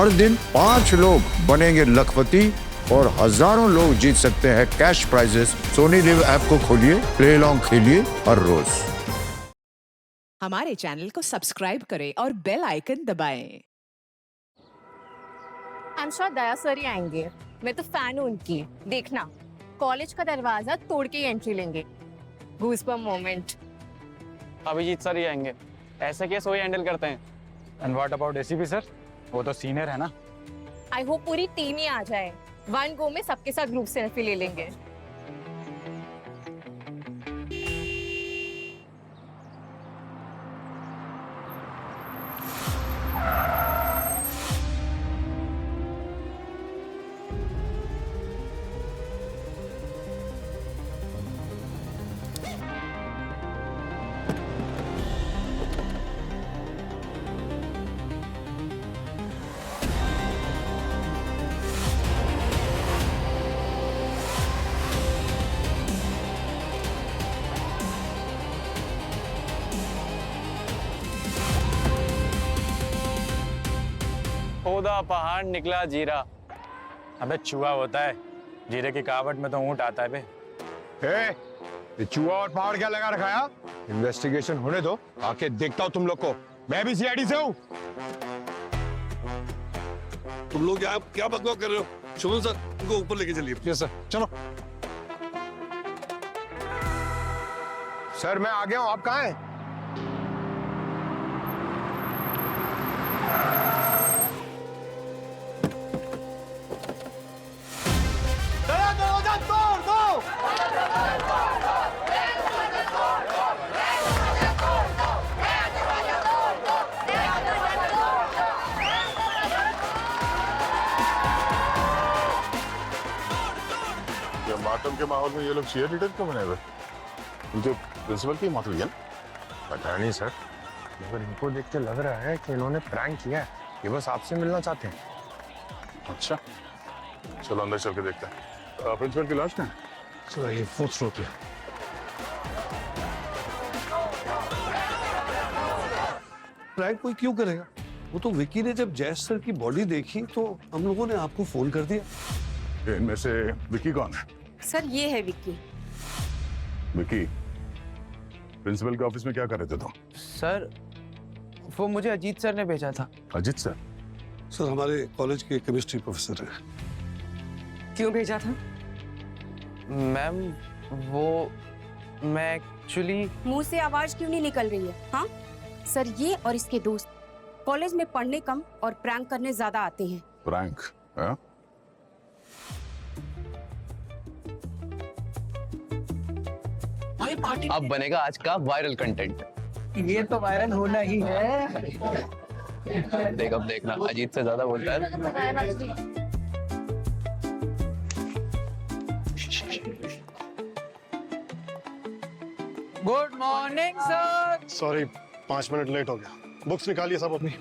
हर दिन 5 लोग बनेंगे लखपति और हजारों लोग जीत सकते हैं cash prizes. Sony Liv app को खोलिए, प्ले अलोंग खेलिए हर रोज। हमारे चैनल को सब्सक्राइब करें और बेल आइकन दबाएं। I am sure Daya sir ही आएंगे। मैं तो फैन हूँ उनकी। देखना, कॉलेज का दरवाजा तोड़ के ही एंट्री लेंगे। Goosebump moment. अभिजीत सर ही आएंगे। ऐसे केस वही हैंडल करते हैं। And what about ACP sir? वो तो सीनियर है ना। आई होप पूरी टीम ही आ जाए। वन गो में सबके साथ ग्रुप सेल्फी ले लेंगे। खोदा पहाड़ निकला जीरा। अबे चूहा होता है, जीरे की कहावत में तो ऊंट आता है बे। ये चूहा और पहाड़ क्या लगा रखा है? इन्वेस्टिगेशन होने दो, आके देखता हूँ तुम लोग को। मैं भी सीआईडी से हूँ। तुम लोग यहाँ क्या बकवास कर रहे हो? शुभम सर, उनको ऊपर लेके चलिए। यस सर, चलो। सर मैं आ गया हूँ, आप कहाँ हैं? मातम के माहौल में ये लोग चीयर लीडर क्यों बने हुए? उनके प्रिंसिपल की मौत हुई है ना? पता नहीं सर, मगर इनको देख के लग रहा है कि इन्होंने प्रैंक किया है। ये बस आपसे मिलना चाहते हैं। अच्छा, चलो अंदर चल के देखते हैं। प्रिंसिपल की लाश कहाँ है? सर ये 4th फ्लोर पे। प्रैंक कोई क्यों करेगा? वो तो विकी ने जब जैस सर की बॉडी देखी तो हम लोगों ने आपको फोन कर दिया। इनमें से विकी कौन है? सर ये है विक्की। विकी, प्रिंसिपल के ऑफिस में क्या कर रहे थे तुम? सर वो मुझे अजीत सर ने भेजा था। अजीत सर? सर हमारे कॉलेज के केमिस्ट्री प्रोफेसर हैं। क्यों भेजा था? मैम वो मैं एक्चुअली मुंह से आवाज क्यों नहीं निकल रही है? हाँ सर, ये और इसके दोस्त कॉलेज में पढ़ने कम और प्रैंक करने ज्यादा आते हैं। प्रैंक? हाँ? अब बनेगा आज का वायरल कंटेंट। ये तो वायरल होना ही है। देख अब देखना, अजीत से ज्यादा बोलता है। Good morning sir. Sorry, 5 minute late हो गया। बुक्स निकालिए सब अपनी।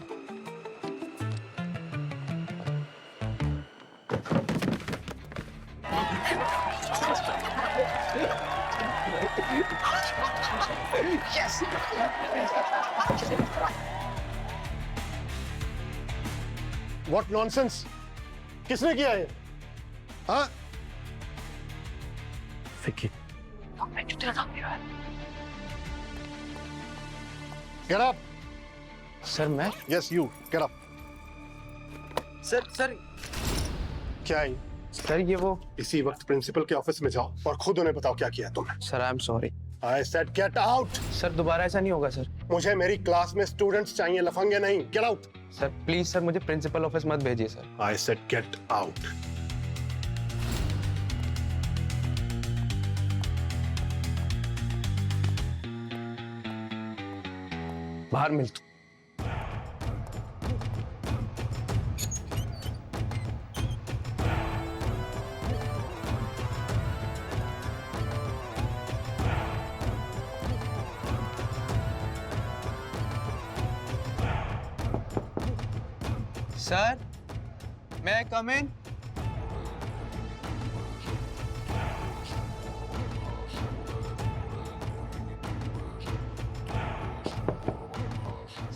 What nonsense? किसने किया है? हाँ? Vicky, Get up. सर मैं? Yes, you. Get up. Sir क्या है? सर ये वो। इसी वक्त प्रिंसिपल के ऑफिस में जाओ और खुद उन्हें बताओ क्या किया तुमने। Sir I am sorry. I said get out. Sir दोबारा ऐसा नहीं होगा सर। मुझे मेरी क्लास में स्टूडेंट्स चाहिए, लफंगे नहीं। Get out. Sir please sir, मुझे प्रिंसिपल ऑफिस मत भेजिए sir. I said get out. बाहर मिल तू। सर मैं कम इन?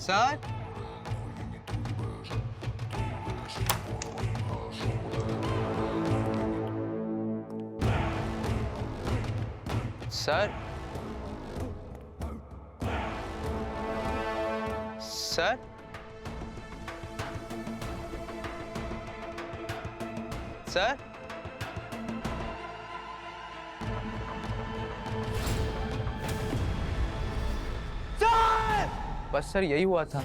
सर सर सर सर बस सर यही हुआ था।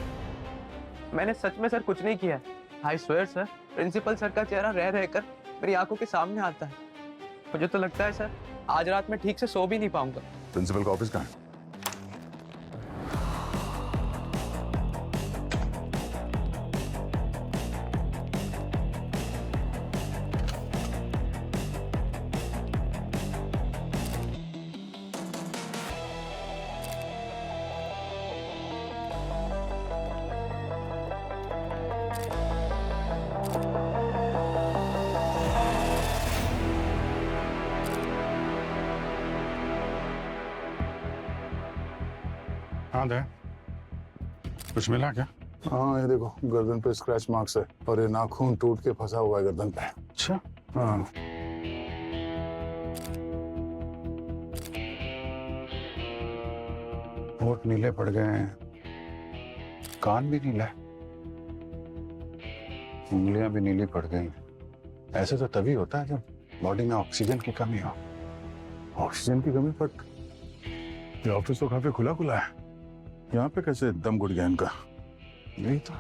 मैंने सच में सर कुछ नहीं किया। I swear sir, principal sir का चेहरा रह रहकर मेरी आंखों के सामने आता है। मुझे तो लगता है सर आज रात में ठीक से सो भी नहीं पाऊंगा। प्रिंसिपल का ऑफिस कहाँ है? हाँ दे, कुछ मिला क्या? हाँ, ये देखो गर्दन पे स्क्रैच मार्क्स है और ये नाखून टूट के फंसा हुआ है गर्दन पे। अच्छा, हाँ, होठ नीले पड़ गए हैं, कान भी नीला है, उंगलियां भी नीली पड़ गई। ऐसे तो तभी होता है जब बॉडी में ऑक्सीजन की कमी हो। ऑक्सीजन की कमी, बट ये ऑफिस तो काफी खुला खुला है, यहाँ पे कैसे दम घुट गया इनका? यही तो,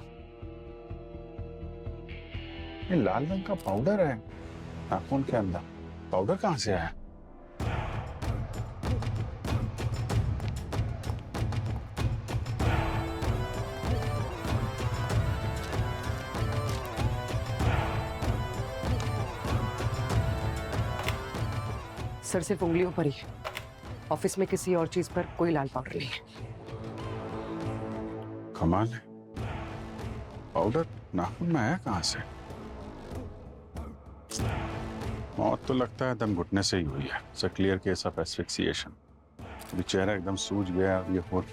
ये लाल रंग का पाउडर है नाखून के अंदर। पाउडर कहाँ से आया? सर सिर्फ उंगलियों पर ही, ऑफिस में किसी और चीज पर कोई लाल पाउडर नहीं है। कमाल है, पाउडर नाखून में आया कहाँ से? मौत तो लगता है दम घुटने से ही हुई है। It's a clear case of asphyxiation. अभी चेहरा एकदम सूज गया और ये होठ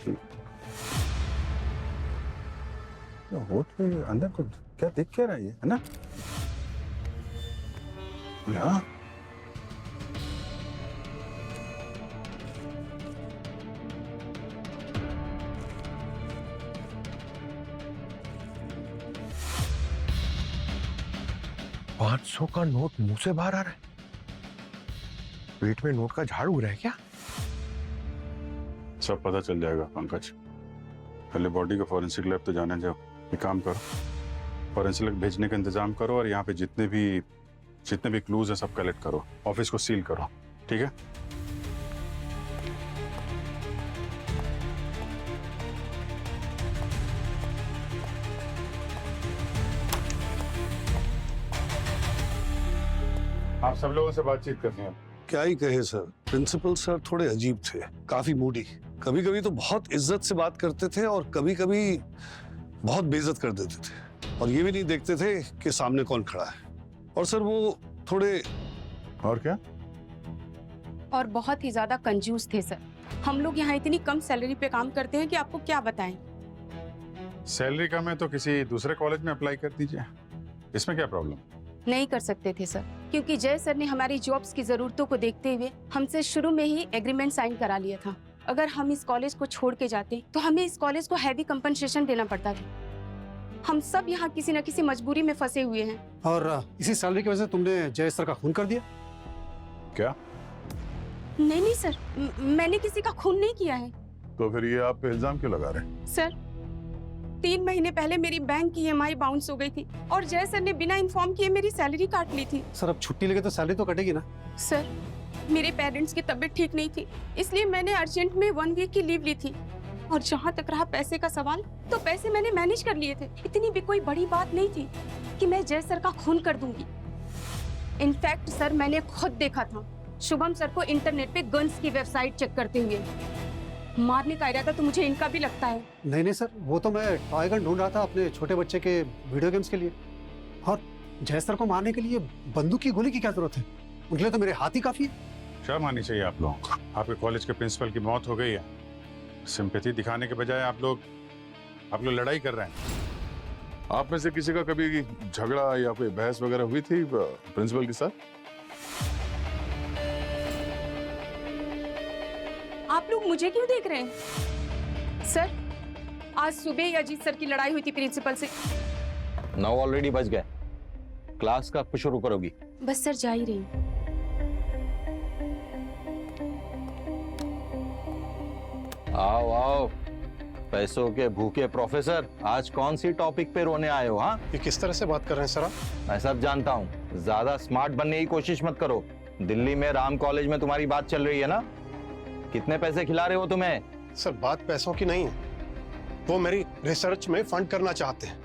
पे अंदर कुछ क्या दिख क्या रहा है ना? यहाँ 500 का नोट मुंह से बाहर आ रहा है। पेट में नोट का झाड़ उग रहा है क्या? सब पता चल जाएगा पंकज। पहले बॉडी को फॉरेंसिक लैब तो जाने जाओ। ये काम करो, फॉरेंसिक लैब भेजने का इंतजाम करो और यहाँ पे जितने भी क्लूज है सब कलेक्ट करो। ऑफिस को सील करो, ठीक है? आप सब लोगों से बातचीत करनी है। क्या ही कहे सर, प्रिंसिपल सर थोड़े अजीब थे, काफी मूडी। कभी कभी तो बहुत इज्जत से बात करते थे और कभी कभी बहुत बेइज्जत कर देते थे, और ये भी नहीं देखते थे कि सामने कौन खड़ा है। और सर वो थोड़े और क्या? और बहुत ही ज्यादा कंजूस थे सर। हम लोग यहाँ इतनी कम सैलरी पे काम करते हैं कि आपको क्या बताएं। सैलरी कम है तो किसी दूसरे कॉलेज में अप्लाई कर दीजिए, इसमें क्या प्रॉब्लम? नहीं कर सकते थे सर, क्योंकि जय सर ने हमारी जॉब्स की जरूरतों को देखते हुए हमसे शुरू में ही एग्रीमेंट साइन करा लिया था। अगर हम इस कॉलेज को छोड़ के जाते तो हमें इस कॉलेज को हैवी कंपनसेशन देना पड़ता था। हम सब यहाँ किसी न किसी मजबूरी में फंसे हुए हैं। और इसी सैलरी की वजह से तुमने जय सर का खून कर दिया क्या? नहीं नहीं सर, मैंने किसी का खून नहीं किया है। तो फिर ये आप पे इल्जाम क्यों लगा रहे हैं? सर 3 महीने पहले मेरी बैंक की EMI बाउंस हो गई थी और जय सर ने बिना इन्फॉर्म किए मेरी सैलरी काट ली थी। सर अब छुट्टी लेके तो सैलरी तो कटेगी ना? सर मेरे पेरेंट्स की तबीयत ठीक नहीं थी, इसलिए मैंने अर्जेंट में 1 वीक की लीव ली थी। और जहाँ तक रहा पैसे का सवाल, तो पैसे मैंने मैनेज कर लिए थे। इतनी भी कोई बड़ी बात नहीं थी कि मैं जय सर का खून कर दूंगी। इनफैक्ट सर मैंने खुद देखा था शुभम सर को इंटरनेट पे गन्स की वेबसाइट चेक करते हुए। मारने का इरादा तो मुझे इनका भी लगता है। नहीं सर, वो तो मैं टॉय गन ढूंढ रहा था अपने छोटे बच्चे के वीडियो गेम्स के लिए। और जय सर को मारने के लिए बंदूक की गोली की क्या जरूरत है? उनके लिए तो मेरे हाथ ही काफी है। शर्म आनी चाहिए आप लोगों को। आपके कॉलेज के प्रिंसिपल की मौत हो गई है, सिंपैथी दिखाने के बजाय आप लोग लड़ाई कर रहे हैं। आप में से किसी का कभी झगड़ा या कोई बहस वगैरह हुई थी प्रिंसिपल के साथ? आप लोग मुझे क्यों देख रहे हैं? सर, आज सुबह ही अजीत सर की लड़ाई हुई थी प्रिंसिपल से। 9 ऑलरेडी बज गए। क्लास कब शुरू करोगी? बस सर जा ही रही हूँ। आओ आओ, पैसों के भूखे प्रोफेसर, आज कौन सी टॉपिक पे रोने आए हो? हाँ, ये किस तरह से बात कर रहे हैं सर आप? मैं सब जानता हूँ, ज्यादा स्मार्ट बनने की कोशिश मत करो। दिल्ली में राम कॉलेज में तुम्हारी बात चल रही है ना? कितने पैसे खिला रहे हो तुम्हें? सर बात पैसों की नहीं है, वो मेरी रिसर्च में फंड करना चाहते हैं,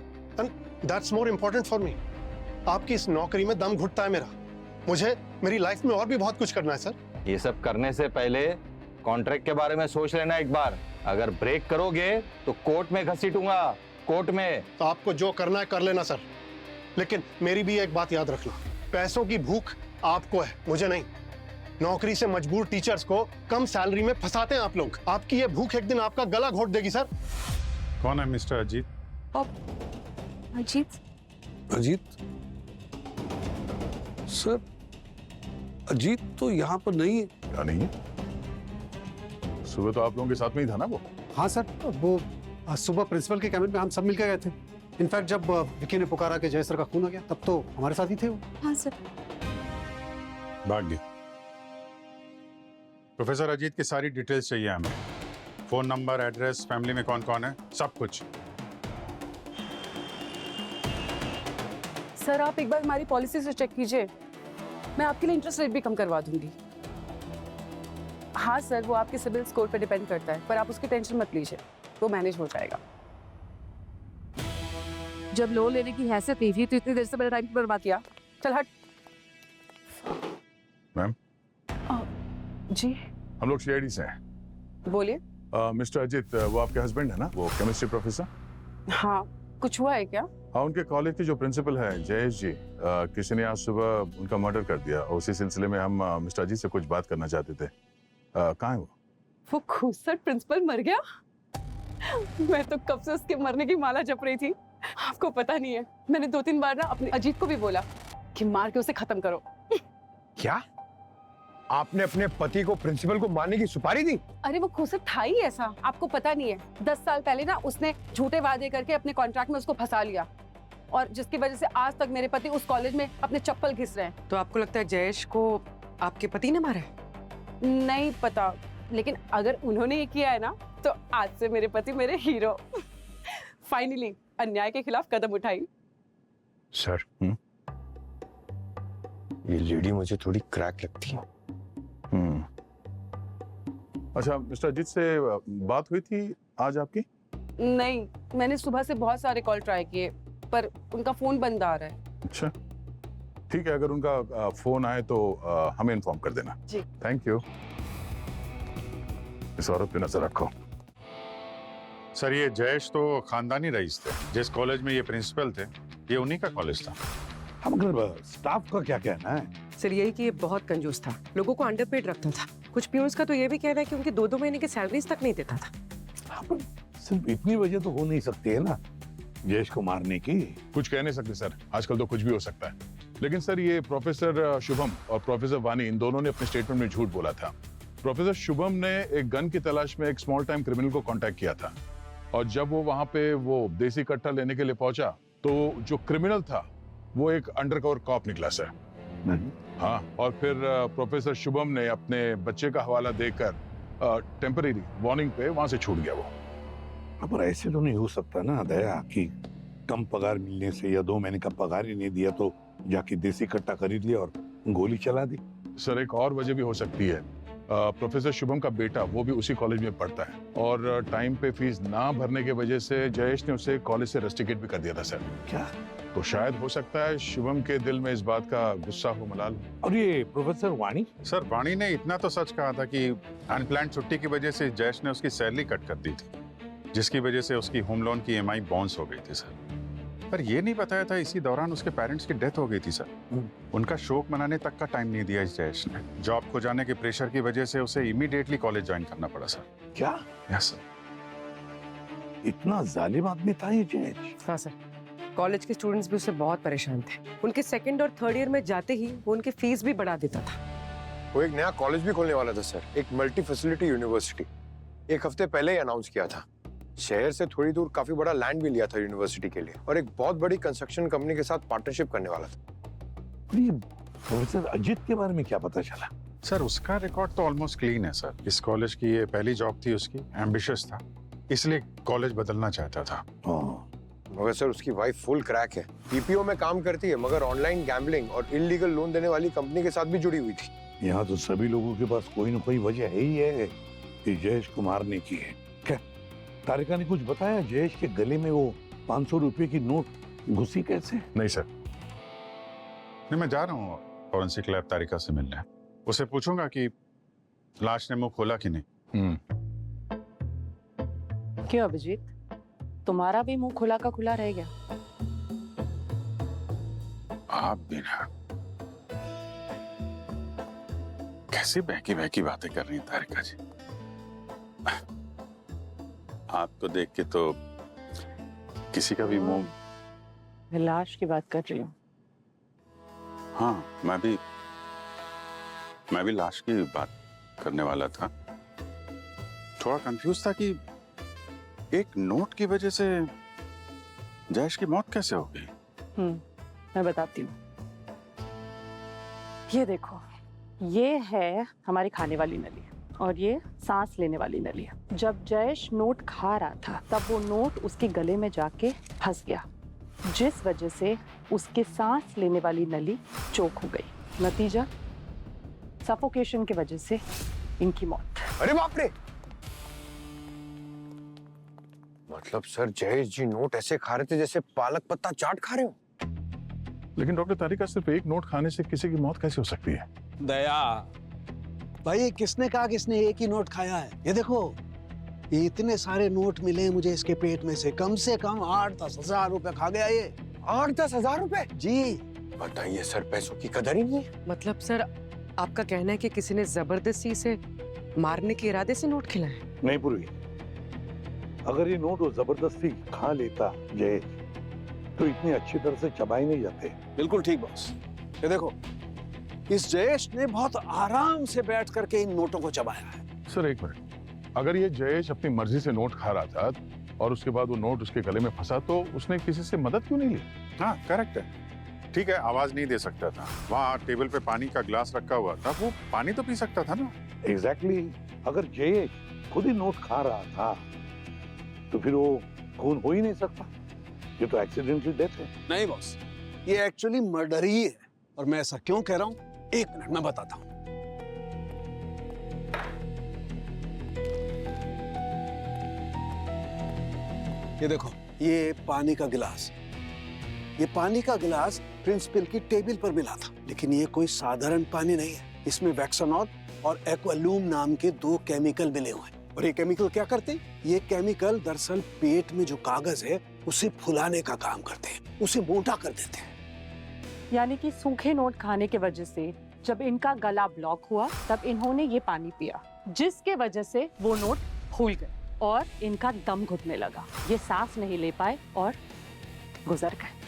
and that's more important for me. आपकी इस नौकरी में दम घुटता है मेरा, मुझे मेरी लाइफ में और भी बहुत कुछ करना है सर। ये सब करने से पहले कॉन्ट्रैक्ट के बारे में सोच लेना एक बार। अगर ब्रेक करोगे तो कोर्ट में घसीटूंगा, कोर्ट में। तो आपको जो करना है कर लेना सर, लेकिन मेरी भी एक बात याद रखना, पैसों की भूख आपको है, मुझे नहीं। नौकरी से मजबूर टीचर्स को कम सैलरी में फंसाते हैं आप लोग। आपकी ये भूख एक दिन आपका गला घोट देगी सर। कौन है मिस्टर अजीत? अजीत? अजीत सर, अजीत तो यहाँ पर नहीं है। क्या नहीं है? सुबह तो आप लोगों के साथ में ही था ना वो? हाँ सर, वो आज सुबह प्रिंसिपल के कैबिन में हम सब मिलकर गए थे। इनफैक्ट जब विकी ने पुकारा कि जय सर का खून आ गया, तब तो हमारे साथ ही थे वो। हाँ सर। भाग गए। प्रोफेसर अजीत की सारी डिटेल्स चाहिए हमें, फोन नंबर, एड्रेस, फैमिली में कौन कौन है, सब कुछ। सर आप एक बार हमारी पॉलिसी से चेक कीजिए, मैं आपके लिए इंटरेस्ट रेट भी कम करवा दूंगी। हाँ सर, वो आपके सिबिल स्कोर पे डिपेंड करता है, पर आप उसकी टेंशन मत लीजिए, वो मैनेज हो जाएगा। जब लोन लेने की हैसियत नहीं थी तो इतनी देर से मेरा टाइम बर्बाद किया। चल हट। मैम जी हम लोग सीआईडी से हैं। बोलिए। मिस्टर अजीत, वो आपके हस्बैंड है ना, वो केमिस्ट्री प्रोफेसर? हाँ, कुछ हुआ है क्या? हाँ, उनके कॉलेज के जो प्रिंसिपल है जयेश जी, किसी ने आज सुबह उनका मर्डर कर दिया। उसी सिलसिले में हम मिस्टर अजीत से कुछ बात करना चाहते थे। कहाँ है वो खूबसूरत प्रिंसिपल मर गया? मैं तो कब से उसके मरने की माला जप रही थी। आपको पता नहीं है, मैंने 2-3 बार ना अपने अजीत को भी बोला कि मार के उसे खत्म करो। क्या आपने अपने पति को प्रिंसिपल को मारने की सुपारी दी? अरे वो खूबसूरत था ही ऐसा, आपको पता नहीं है। 10 साल पहले ना उसने झूठे वादे करके अपने कॉन्ट्रैक्ट में उसको फंसा लिया, और जिसकी वजह से आज तक मेरे पति उस कॉलेज में अपने चप्पल घिस रहे हैं। तो आपको लगता है जयेश को आपके पति ने मारा है? नहीं पता, लेकिन अगर उन्होंने ये किया है ना, तो आज से मेरे पति मेरे हीरो। फाइनली अन्याय के खिलाफ कदम उठाई। सर, ये लेडी मुझे थोड़ी क्रैक लगती है। अच्छा, मिस्टर अजीत से बात हुई थी आज आपकी? नहीं, मैंने सुबह से बहुत सारे कॉल ट्राई किए, पर उनका फोन बंद आ रहा है। अच्छा, ठीक है, अगर उनका फोन आए तो हमें इन्फॉर्म कर देना। जी थैंक यू। इस औरत पे नजर रखो। सर, ये जयेश तो खानदानी रईस थे। जिस कॉलेज में ये प्रिंसिपल थे, ये उन्हीं का कॉलेज था। हम मगर स्टाफ का क्या कहना है? सर यही कि ये बहुत कंजूस था, लोगों को अंडरपेड रखता था। कुछ प्यून्स का तो ये भी कहना है कि उनके 2-2 महीने की सैलरीज तक नहीं देता था। सिर्फ इतनी वजह तो हो नहीं सकती है ना जयेश को मारने की। कुछ कह नहीं सकते सर, आजकल तो कुछ भी हो सकता है। लेकिन सर, ये प्रोफेसर शुभम और प्रोफेसर वानी, इन दोनों ने अपने स्टेटमेंट में झूठ बोला था। प्रोफेसर शुभम ने एक गन की तलाश में एक स्मॉल टाइम क्रिमिनल को कांटेक्ट किया था, और जब वो वहां पे वो देसी कट्टा लेने के लिए पहुंचा तो जो क्रिमिनल था वो एक अंडरकवर कॉप निकला सर। हाँ, और फिर प्रोफेसर शुभम ने अपने बच्चे का हवाला देकर टेम्परेरी वार्निंग पे वहां से छूट गया वो। पर ऐसे तो नहीं हो सकता ना दया कि कम पगार मिलने से या 2 महीने का पगार ही नहीं दिया तो जाके देसी कट्टा खरीद लिया और गोली चला दी। सर, एक और वजह भी हो सकती है। प्रोफेसर शुभम का बेटा वो भी उसी कॉलेज में पढ़ता है, और टाइम पे फीस ना भरने की वजह से जयेश ने उसे कॉलेज से रस्टिकेट भी कर दिया था सर। क्या? तो शायद हो सकता है शुभम के दिल में इस बात का गुस्सा हो, मलाल। और ये प्रोफेसर वाणी? सर, वाणी ने इतना तो सच कहा था कि अनप्लान्ड छुट्टी की वजह से जयेश ने उसकी सैलरी कट कर दी थी, जिसकी वजह से उसकी होम लोन की EMI बाउंस हो गई थी सर। पर ये नहीं बताया था इसी दौरान उसके पेरेंट्स की डेथ हो गई थी सर। उनका शोक मनाने तक का टाइम नहीं दिया इस जयेश ने। जॉब खो जाने के प्रेशर की वजह से उसे इमीडिएटली कॉलेज ज्वाइन करना पड़ा सर। क्या? Yes sir. इतना जालिम आदमी था ये जयेश? हाँ सर, कॉलेज के स्टूडेंट्स भी उससे बहुत परेशान थे। उनके 2nd और 3rd ईयर में जाते ही वो उनकी फीस भी बढ़ा देता था। वो एक नया कॉलेज भी खोलने वाला था सर, एक मल्टी फैसिलिटी यूनिवर्सिटी। एक हफ्ते पहले ही अनाउंस किया था। शहर से थोड़ी दूर काफी बड़ा लैंड भी लिया था यूनिवर्सिटी के लिए, और एक बहुत बड़ी कंस्ट्रक्शन कंपनी के साथ पार्टनरशिप करने वाला था। प्रोफेसर अजीत के बारे में क्या पता चला? सर उसका रिकॉर्ड तो ऑलमोस्ट क्लीन है सर। इस कॉलेज की ये पहली जॉब थी उसकी, एम्बिशियस था, इसलिए कॉलेज बदलना चाहता था। मगर सर उसकी वाइफ फुल क्रैक है, पीपीओ में काम करती है, मगर ऑनलाइन गैम्बलिंग और इलीगल लोन देने वाली कंपनी के साथ भी जुड़ी हुई थी। यहाँ तो सभी लोगों के पास कोई ना कोई वजह है ही है कि जयेश को मारने की है। क्या तारिका ने कुछ बताया? जयेश के गले में वो 500 रुपए की नोट घुसी कैसे? नहीं सर, नहीं मैं जा रहा हूँ फॉरेंसिक लैब तारिका से मिलने। उसे पूछूंगा कि लाश ने मुंह खोला कि नहीं। क्यों अभिजीत, तुम्हारा भी मुंह खुला का खुला रह गया? आप भी ना, कैसी बहकी बहकी बातें कर रही हैं तारिका जी। आपको देख के तो किसी का भी मुंह। मैं लाश की बात कर रही हूँ। हाँ मैं भी लाश की बात करने वाला था। थोड़ा कंफ्यूज था कि एक नोट की वजह से जयेश की मौत कैसे हो गई। मैं बताती हूँ। ये देखो, ये है हमारी खाने वाली नली और ये सांस लेने वाली नली। जब जयेश नोट खा रहा था तब वो नोट उसके गले में जाके फंस गया, जिस वजह से उसके सांस लेने वाली नली चोक हो गई। नतीजा सफोकेशन की वजह से इनकी मौत। अरे बाप रे! मतलब सर जयेश जी नोट ऐसे खा रहे थे जैसे पालक पत्ता चाट खा रहे हो। लेकिन डॉक्टर तारिका सिर्फ एक नोट खाने से किसी की मौत कैसे हो सकती है? दया भाई, किसने कहा किसने एक ही नोट खाया है? ये देखो, ये इतने सारे नोट मिले मुझे इसके पेट में से कम 8-10 हजार रुपए खा गया ये। 8-10 हजार रुपए? जी। बताइए सर, पैसों की कदर ही नहीं है। मतलब सर आपका कहना है कि किसी ने जबरदस्ती से मारने के इरादे से नोट खिलाए? नहीं पूर्वी, अगर ये नोट वो जबरदस्ती खा लेता जयेश तो इतनी अच्छी तरह से चबाए नहीं जाते। बिल्कुल ठीक बॉस। ये देखो, इस जयेश ने बहुत आराम से बैठ करके इन नोटों को चबाया है। सर एक मिनट, अगर ये जयेश अपनी मर्जी से नोट खा रहा था और उसके बाद वो नोट उसके गले में फंसा तो उसने किसी से मदद क्यों नहीं ली? हाँ करेक्ट है, ठीक है, आवाज नहीं दे सकता था। वहाँ टेबल पे पानी का ग्लास रखा हुआ था, वो पानी तो पी सकता था ना। एग्जैक्टली। अगर जयेश खुद ही नोट खा रहा था तो फिर वो खून हो ही नहीं सकता। ये तो एक्सीडेंटल डेथ है। नहीं बॉस, ये एक्चुअली मर्डर ही है। और मैं ऐसा क्यों कह रहा हूँ, एक मिनट में बताता हूँ। ये देखो, ये पानी का गिलास, ये पानी का गिलास प्रिंसिपल की टेबल पर मिला था, लेकिन ये कोई साधारण पानी नहीं है। इसमें वैक्सानॉल और एक्वालूम नाम के 2 केमिकल मिले हुए हैं। और ये केमिकल क्या करते हैं? ये केमिकल दरअसल पेट में जो कागज है उसे फुलाने का काम करते हैं, उसे मोटा कर देते हैं। यानी कि सूखे नोट खाने के वजह से जब इनका गला ब्लॉक हुआ तब इन्होंने ये पानी पिया, जिसके वजह से वो नोट फूल गए और इनका दम घुटने लगा। ये सांस नहीं ले पाए और गुजर गए।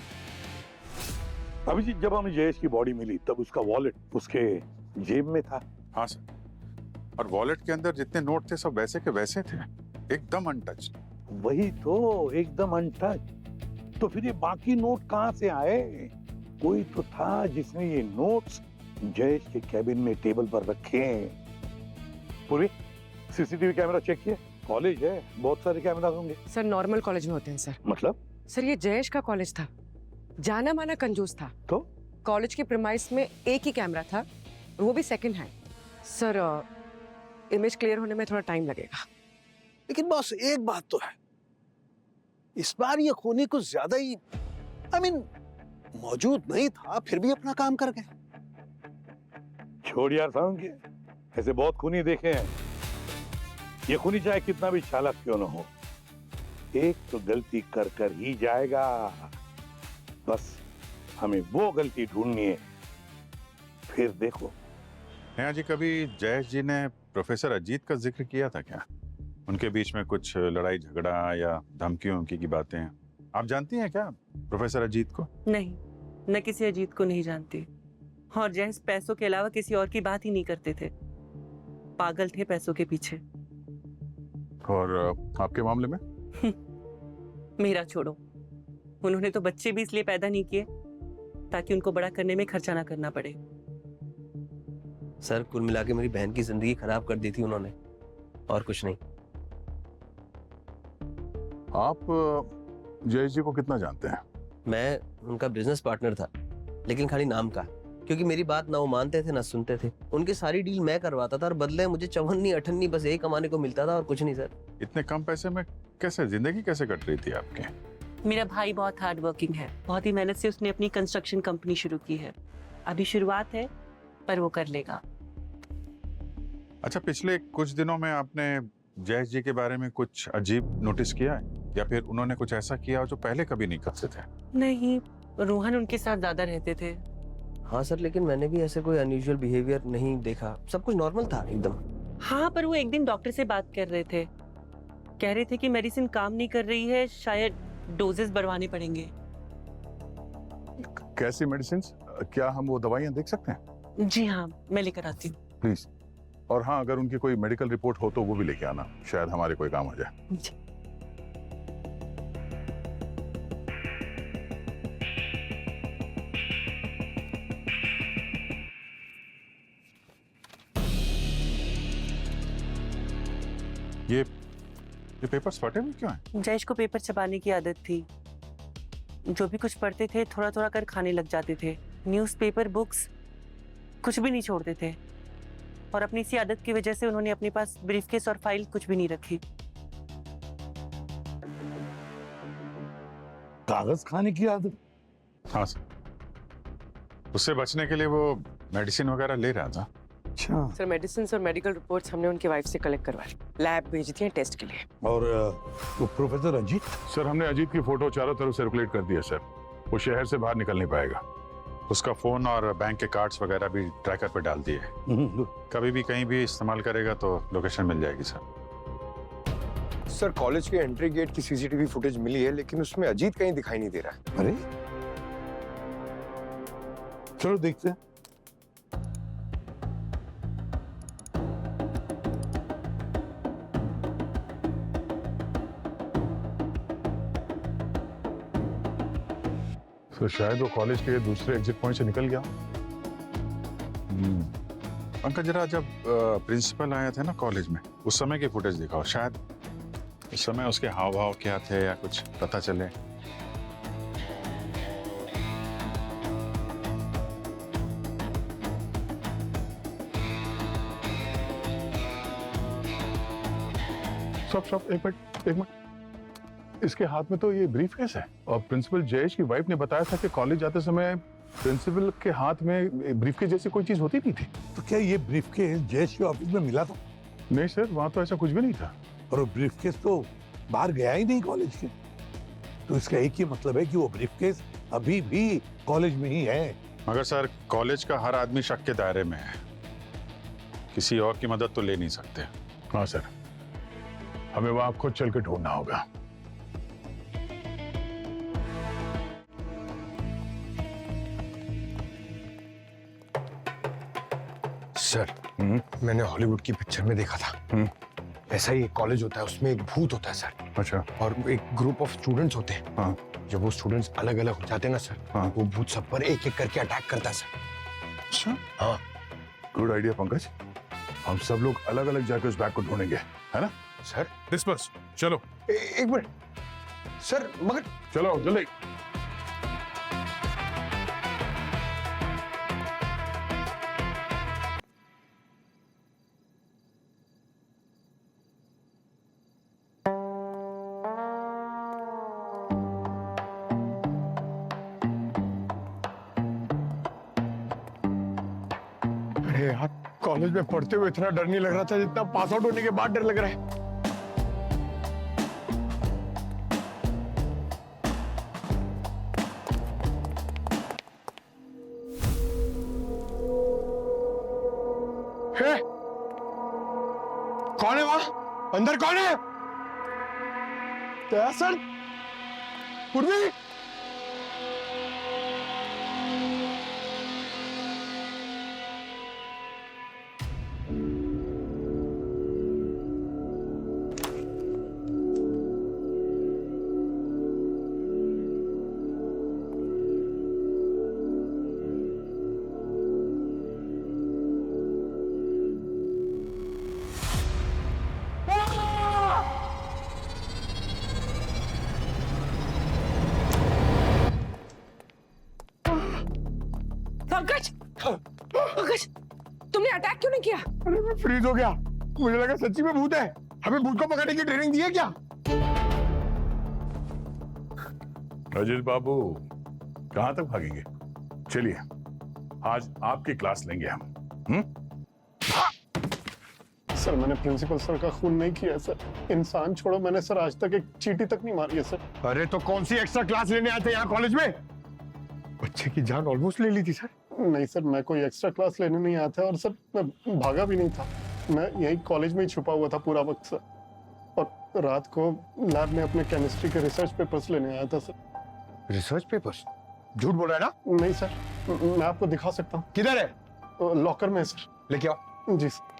अभिजीत, जब हमें जयेश की बॉडी मिली तब उसका वॉलेट उसके जेब में था। हाँ सर, और वॉलेट के अंदर जितने नोट थे सब वैसे के वैसे थे, एकदम अनटच्ड। वही तो, एकदम अनटच्ड। तो फिर ये बाकी नोट कहाँ से आए? कोई तो था जिसने ये नोट्स जयेश के कैबिन में टेबल पर रखे हैं। पूरी सीसीटीवी कैमरा चेक किया? कॉलेज है, बहुत सारे कैमरा होंगे। सर नॉर्मल कॉलेज में होते हैं सर। मतलब? सर ये जयेश का कॉलेज था, जाना माना कंजूस था। तो कॉलेज के प्रीमाइस में एक ही कैमरा था, वो भी second hand. Sir image clear होने में थोड़ा टाइम लगेगा। लेकिन बॉस एक बात तो है, इस बार ये खूनी कुछ ज्यादा ही मौजूद नहीं था, फिर भी अपना काम कर गए। छोड़ यार साउंड के, ऐसे बहुत खूनी देखे हैं। ये खूनी चाहे कितना भी चालाक क्यों न हो, एक तो गलती कर कर ही जाएगा। बस हमें वो गलती ढूंढनी है, फिर देखो। नेहा जी, कभी जयेश जी ने प्रोफेसर अजीत का जिक्र किया था क्या? उनके बीच में कुछ लड़ाई झगड़ा या धमकियों की बातें आप जानती हैं क्या प्रोफेसर अजीत को? नहीं, मैं किसी अजीत को नहीं जानती। और जैस पैसों के अलावा किसी और की बात ही नहीं करते थे, पागल थे पैसों के पीछे। और आपके मामले में? मेरा छोड़ो, उन्होंने तो बच्चे भी इसलिए पैदा नहीं किए ताकि उनको बड़ा करने में खर्चा ना करना पड़े। सर कुल मिला के मेरी बहन की जिंदगी खराब कर दी थी उन्होंने, और कुछ नहीं। आप जयेश जी को कितना जानते हैं? मैं उनका बिजनेस पार्टनर था, लेकिन खाली नाम का, क्योंकि मेरी बात ना वो मानते थे ना सुनते थे। उनकी सारी डील मैं करवाता था और बदले मुझे चवन्नी अठन्नी बस यही कमाने को मिलता था और कुछ नहीं सर। इतने कम पैसे में कैसे जिंदगी कैसे कट रही थी आपके? मेरा भाई बहुत हार्ड वर्किंग है, बहुत ही मेहनत से उसने अपनी कंस्ट्रक्शन कंपनी शुरू की है। अभी शुरुआत है, पर वो कर लेगा। अच्छा, पिछले कुछ दिनों में आपने जयेश जी के बारे में कुछ अजीब नोटिस किया है, या फिर उन्होंने कुछ ऐसा किया जो पहले कभी नहीं करते थे? नहीं, रोहन उनके साथ ज्यादा रहते थे। हाँ सर, लेकिन मैंने भी ऐसे कोई अनयूजुअल बिहेवियर नहीं देखा, सब कुछ नॉर्मल था एकदम। हाँ, पर वो एक दिन डॉक्टर से बात कर रहे थे, कह रहे थे कि मेडिसिन काम नहीं कर रही है, शायद डोजेस बढ़वाने पड़ेंगे। कैसी मेडिसिन? क्या हम वो दवाइयाँ देख सकते हैं? जी हाँ, मैं लेकर आती हूँ। प्लीज। और हाँ, अगर उनकी कोई मेडिकल रिपोर्ट हो तो वो भी लेके आना, शायद हमारे कोई काम हो जाए। जी। ये पेपर्स फटे हुए क्यों हैं? जयेश को पेपर छपाने की आदत थी, जो भी कुछ पढ़ते थे थोड़ा थोड़ा कर खाने लग जाते थे। न्यूज़पेपर, बुक्स कुछ भी नहीं छोड़ते थे, और अपनी इसी आदत की वजह से उन्होंने अपने पास ब्रीफकेस और फाइल कुछ भी नहीं रखी। कागज खाने की आदत? हाँ सर, उससे बचने के लिए वो मेडिसिन वगैरह ले रहा था। अच्छा सर, मेडिसिन और मेडिकल रिपोर्ट्स हमने उनकी वाइफ से कलेक्ट करवाई, लैब भेज दी है टेस्ट के लिए। और वो प्रोफेसर अजीत? सर, हमने अजीत की फोटो चारों तरफ सर्कुलेट कर दी है सर। वो शहर से बाहर निकल नहीं पाएगा। उसका फोन और बैंक के कार्ड्स वगैरह भी ट्रैकर पे डाल दिए। कभी भी कहीं भी इस्तेमाल करेगा तो लोकेशन मिल जाएगी सर। सर, कॉलेज के एंट्री गेट की सीसीटीवी फुटेज मिली है, लेकिन उसमें अजीत कहीं दिखाई नहीं दे रहा है। अरे चलो देखते हैं। तो शायद वो कॉलेज के दूसरे एग्जिट पॉइंट से निकल गया। पंकज, जरा जब प्रिंसिपल आया था ना कॉलेज में, उस समय की फुटेज दिखाओ, शायद उस समय उसके हाव भाव क्या थे या कुछ पता चले। एक मिनट, इसके हाथ में तो ये ब्रीफकेस है, और प्रिंसिपल जयेश की वाइफ ने बताया था कि कॉलेज जाते समय प्रिंसिपल के हाथ में ब्रीफकेस जैसी कोई चीज होती नहीं थी। तो क्या ये ब्रीफकेस जयेश के ऑफिस में मिला था? नहीं सर, वहां तो ऐसा कुछ भी नहीं था। और वो ब्रीफकेस तो बाहर गया ही नहीं कॉलेज के, तो इसका एक ही मतलब है कि वो ब्रीफकेस अभी भी कॉलेज में ही है। मगर सर, कॉलेज का हर आदमी शक के दायरे में है, किसी और की मदद तो ले नहीं सकते। हाँ सर, हमें वहां खुद चल के ढूंढना होगा। सर, मैंने हॉलीवुड की पिक्चर में देखा था, ऐसा ही एक कॉलेज होता है, उसमें एक भूत होता है सर। अच्छा। और एक ग्रुप ऑफ स्टूडेंट्स होते हैं। हाँ। जब वो स्टूडेंट्स अलग अलग हो जाते हैं ना सर, हाँ। वो भूत सब पर एक एक करके अटैक करता है सर। अच्छा। हाँ। गुड आइडिया पंकज, हम सब लोग अलग अलग जाके उस बैग को ढूंढेंगे, है ना सर? डिस्पर्स, चलो। एक मिनट सर, मगर चलो जल्दी। अरे यार, कॉलेज में पढ़ते हुए इतना डर नहीं लग रहा था जितना पास आउट होने के बाद डर लग रहा है। कौन है वहां? अंदर कौन है? दया सर, पूर्वी, पंकज, पंकज, तुमने अटैक क्यों नहीं किया? अरे मैं फ्रीज हो गया, मुझे लगा सच्ची में भूत है। हमें भूत को पकड़ने की ट्रेनिंग दी है क्या? अजित बाबू कहां तक भागेंगे? चलिए आज आपकी क्लास लेंगे हम। सर मैंने प्रिंसिपल सर का खून नहीं किया सर। इंसान छोड़ो, मैंने सर आज तक एक चींटी तक नहीं मारी है सर। अरे तो कौन सी एक्स्ट्रा क्लास लेने आते हैं यहाँ कॉलेज में? बच्चे की जान ऑलमोस्ट ले ली थी सर। नहीं सर, मैं कोई एक्स्ट्रा क्लास लेने नहीं आया था और सर मैं भागा भी नहीं था। मैं यही कॉलेज में ही छुपा हुआ था पूरा वक्त सर। और रात को लैब में अपने केमिस्ट्री के रिसर्च पेपर्स लेने आया था सर। Research papers? झूठ बोल रहा है ना? नहीं सर, मैं आपको दिखा सकता हूँ। किधर है? लॉकर में है सर। लेके आओ। जी सर।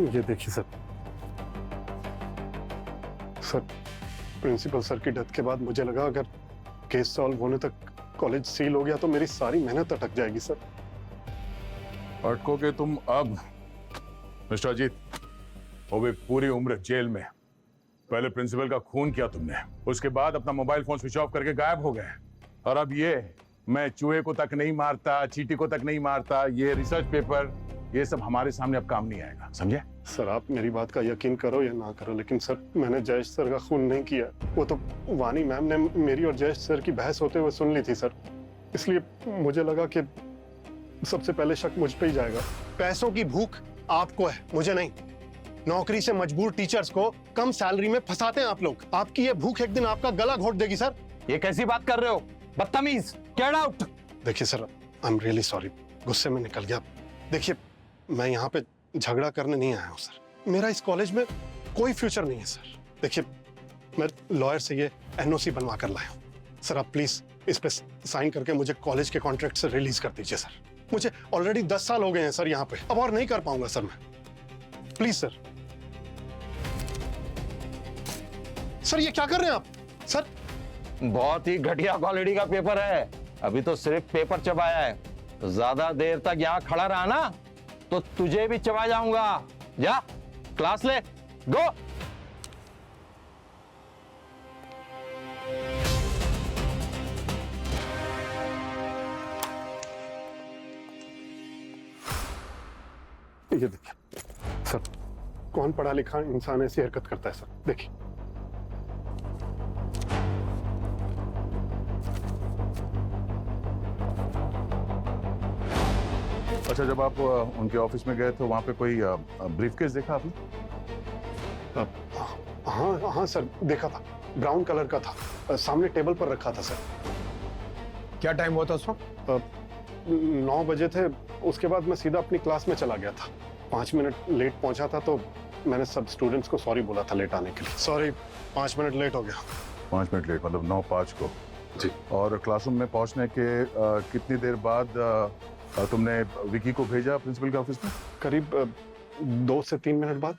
ये देखिए सर। सर प्रिंसिपल सर की डेथ के बाद मुझे लगा अगर केस सॉल्व होने तक कॉलेज सील हो गया तो मेरी सारी मेहनत अटक जाएगी सर। अटकोगे तुम अब मिस्टर अजीत, वो भी पूरी उम्र जेल में। पहले प्रिंसिपल का खून किया तुमने, उसके बाद अपना मोबाइल फोन स्विच ऑफ करके गायब हो गए। और अब ये मैं चूहे को तक नहीं मारता, चींटी को तक नहीं मारता, ये रिसर्च पेपर, ये सब हमारे सामने अब काम नहीं आएगा, समझे? सर आप मेरी बात का यकीन करो या ना करो, लेकिन सर मैंने जयेश सर का खून नहीं किया। वो तो वानी मैम ने मेरी और जयेश सर की बहस होते हुए सुन ली थी सर, इसलिए मुझे लगा कि सबसे पहले शक मुझ पे ही जाएगा। पैसों की भूख आपको है, मुझे नहीं। नौकरी से मजबूर टीचर्स को कम सैलरी में फंसाते हैं आप लोग। आपकी ये भूख एक दिन आपका गला घोट देगी सर। ये कैसी बात कर रहे हो? बदतमीज, गेट आउट। देखिए sir, I am really sorry, गुस्से में निकल गया। देखिए मैं यहाँ पे झगड़ा करने नहीं आया हूँ सर। मेरा इस कॉलेज में कोई फ्यूचर नहीं है सर। देखिए मैं लॉयर से ये एनओसी बनवा कर लाया हूँ सर। आप प्लीज इस पे साइन करके मुझे कॉलेज के कॉन्ट्रैक्ट से रिलीज कर दीजिए सर। मुझे ऑलरेडी 10 साल हो गए हैं सर यहाँ पे, अब और नहीं कर पाऊंगा सर मैं। Please sir. सर ये क्या कर रहे हैं आप सर? बहुत ही घटिया क्वालिटी का पेपर है, अभी तो सिर्फ पेपर चबाया है। तो ज्यादा देर तक यहाँ खड़ा रहा ना तो तुझे भी चबा जाऊंगा। जा क्लास ले, गो। ये देखिए सर, कौन पढ़ा लिखा इंसान ऐसी हरकत करता है सर? देखिए अच्छा, जब आप उनके ऑफिस में गए तो वहां पे कोई ब्रीफकेस देखा आपने? हाँ हाँ सर, देखा था। ब्राउन कलर का था, सामने टेबल पर रखा था सर। क्या टाइम हुआ था उस वक्त? 9 बजे थे। उसके बाद मैं सीधा अपनी क्लास में चला गया था। 5 मिनट लेट पहुंचा था तो मैंने सब स्टूडेंट्स को सॉरी बोला था लेट आने के लिए। सॉरी, 5 मिनट लेट हो गया। 5 मिनट लेट मतलब 9:05 को? जी। और क्लासरूम में पहुंचने के कितनी देर बाद तुमने विकी को भेजा प्रिंसिपल के ऑफिस में? करीब 2 से 3 मिनट बाद।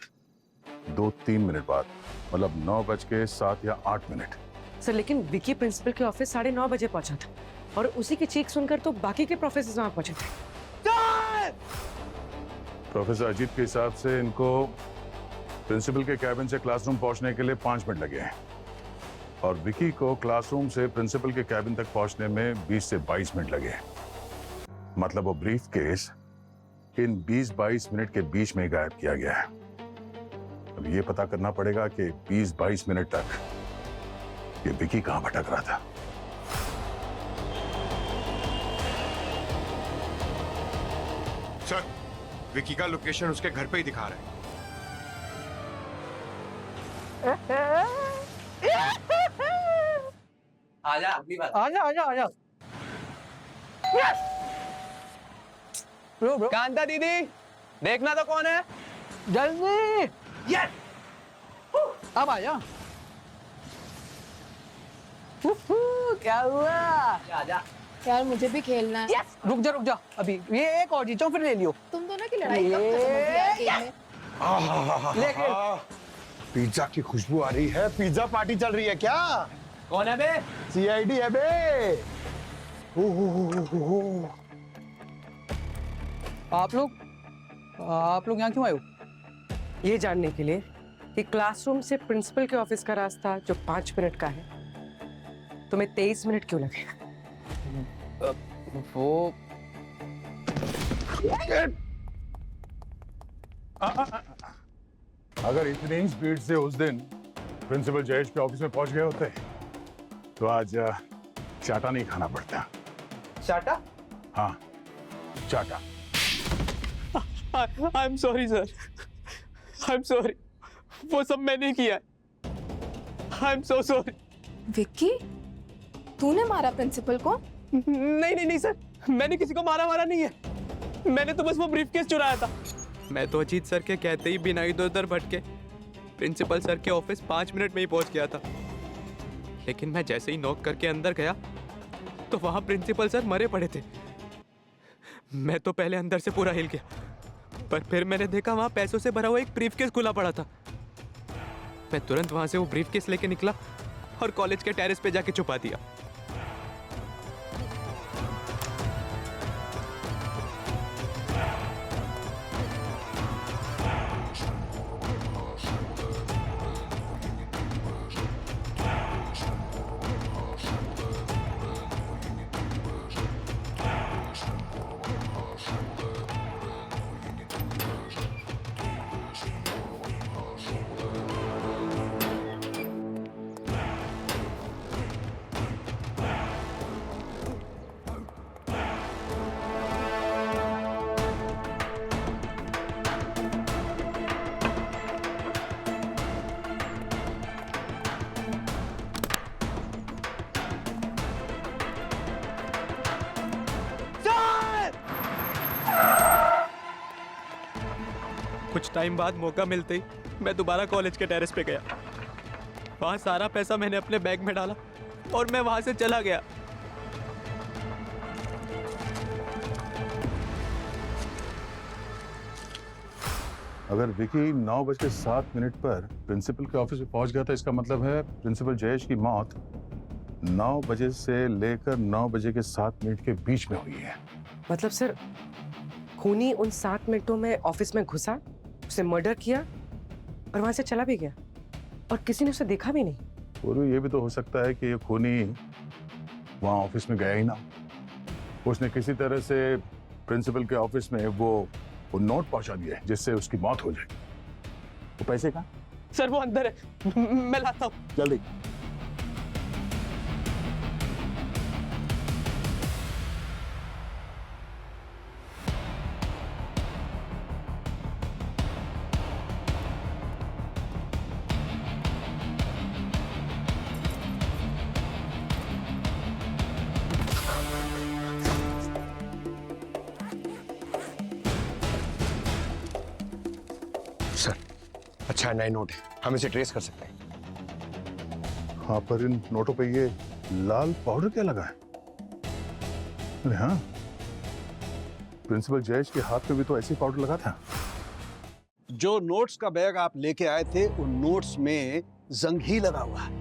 2-3 मिनट बाद, मतलब 9:07 या 8 मिनट। सर लेकिन विकी प्रिंसिपल के ऑफिस 9:30 बजे पहुंचा था और उसी की चीख सुनकर तो बाकी के प्रोफेसर वहां पहुंचे थे। प्रोफेसर अजीत के हिसाब से इनको प्रिंसिपल के कैबिन से क्लासरूम पहुंचने के लिए 5 मिनट लगे हैं और विकी को क्लासरूम से प्रिंसिपल के कैबिन तक पहुंचने में 20 से 22 मिनट लगे हैं। मतलब वो ब्रीफ केस इन 20-22 मिनट के बीच में गायब किया गया है। अब ये पता करना पड़ेगा कि 20-22 मिनट तक ये विकी कहां भटक रहा था। सर, विकी का लोकेशन उसके घर पे ही दिखा रहा है। आजा, अपनी बात। आजा आजा आजा। कांता दीदी, देखना तो कौन है, जल्दी। यस, अब आजा। क्या हुआ? आजा यार, मुझे भी खेलना है। यस, रुक जा अभी, ये एक और जीतो फिर ले लियो। तुम दोनों की लड़ाई कब खत्म होगी यार गेम में? ले खेल। पिज्जा की खुशबू आ रही है। पिज्जा पार्टी चल रही है क्या? कौन है बे? CID है बे। आप लोग यहाँ क्यों आए हो? ये जानने के लिए कि क्लासरूम से प्रिंसिपल के ऑफिस का रास्ता जो 5 मिनट का है, तुम्हें 23 मिनट क्यों लगे? वो अगर इतनी ही स्पीड से उस दिन प्रिंसिपल जयेश के ऑफिस में पहुंच गए होते तो आज चाटा नहीं खाना पड़ता। चाटा? हाँ, चाटा। I am sorry sir, I am sorry, वो सब मैंने किया है। I am so sorry. Vicky, तूने मारा प्रिंसिपल को? नहीं सर, मैंने किसी को मारा नहीं है। मैंने तो बस वो ब्रीफकेस चुराया था। मैं तो अजीत सर के कहते ही बिना इधर उधर भटके प्रिंसिपल सर के ऑफिस 5 मिनट में ही पहुंच गया था। लेकिन मैं जैसे ही नॉक करके अंदर गया तो वहां प्रिंसिपल सर मरे पड़े थे। मैं तो पहले अंदर से पूरा हिल गया, पर फिर मैंने देखा वहां पैसों से भरा हुआ एक ब्रीफकेस खुला पड़ा था। मैं तुरंत वहां से वो ब्रीफकेस लेके निकला और कॉलेज के टेरेस पे जाके छुपा दिया। कुछ टाइम बाद मौका मिलते ही मैं दोबारा कॉलेज के टेरेस पे गया। वहां सारा पैसा मैंने अपने बैग में डाला और मैं वहां से चला गया। अगर विकी 9:07 पर प्रिंसिपल के ऑफिस में पहुंच गया था, इसका मतलब है प्रिंसिपल जयेश की मौत 9 बजे से लेकर 9 बजे के 7 मिनट के बीच में हुई है। मतलब सर, खूनी उन 7 मिनटों में ऑफिस में घुसा, उसे मर्डर किया और वहां से चला भी गया और किसी ने उसे देखा भी नहीं। और ये भी तो हो सकता है कि ये खूनी वहां ऑफिस में गया ही ना। उसने किसी तरह से प्रिंसिपल के ऑफिस में वो नोट पहुंचा दिया जिससे उसकी मौत हो जाए। वो पैसे का? सर वो अंदर है, मैं लाता हूँ। जल्दी। सर, अच्छा नए नोट है, हम इसे ट्रेस कर सकते हैं। हाँ, पर इन नोटों पे ये लाल पाउडर क्या लगा है? अरे हाँ, प्रिंसिपल जयेश के हाथ पे भी तो ऐसे ही पाउडर लगा था। जो नोट्स का बैग आप लेके आए थे, उन नोट्स में जंघी लगा हुआ है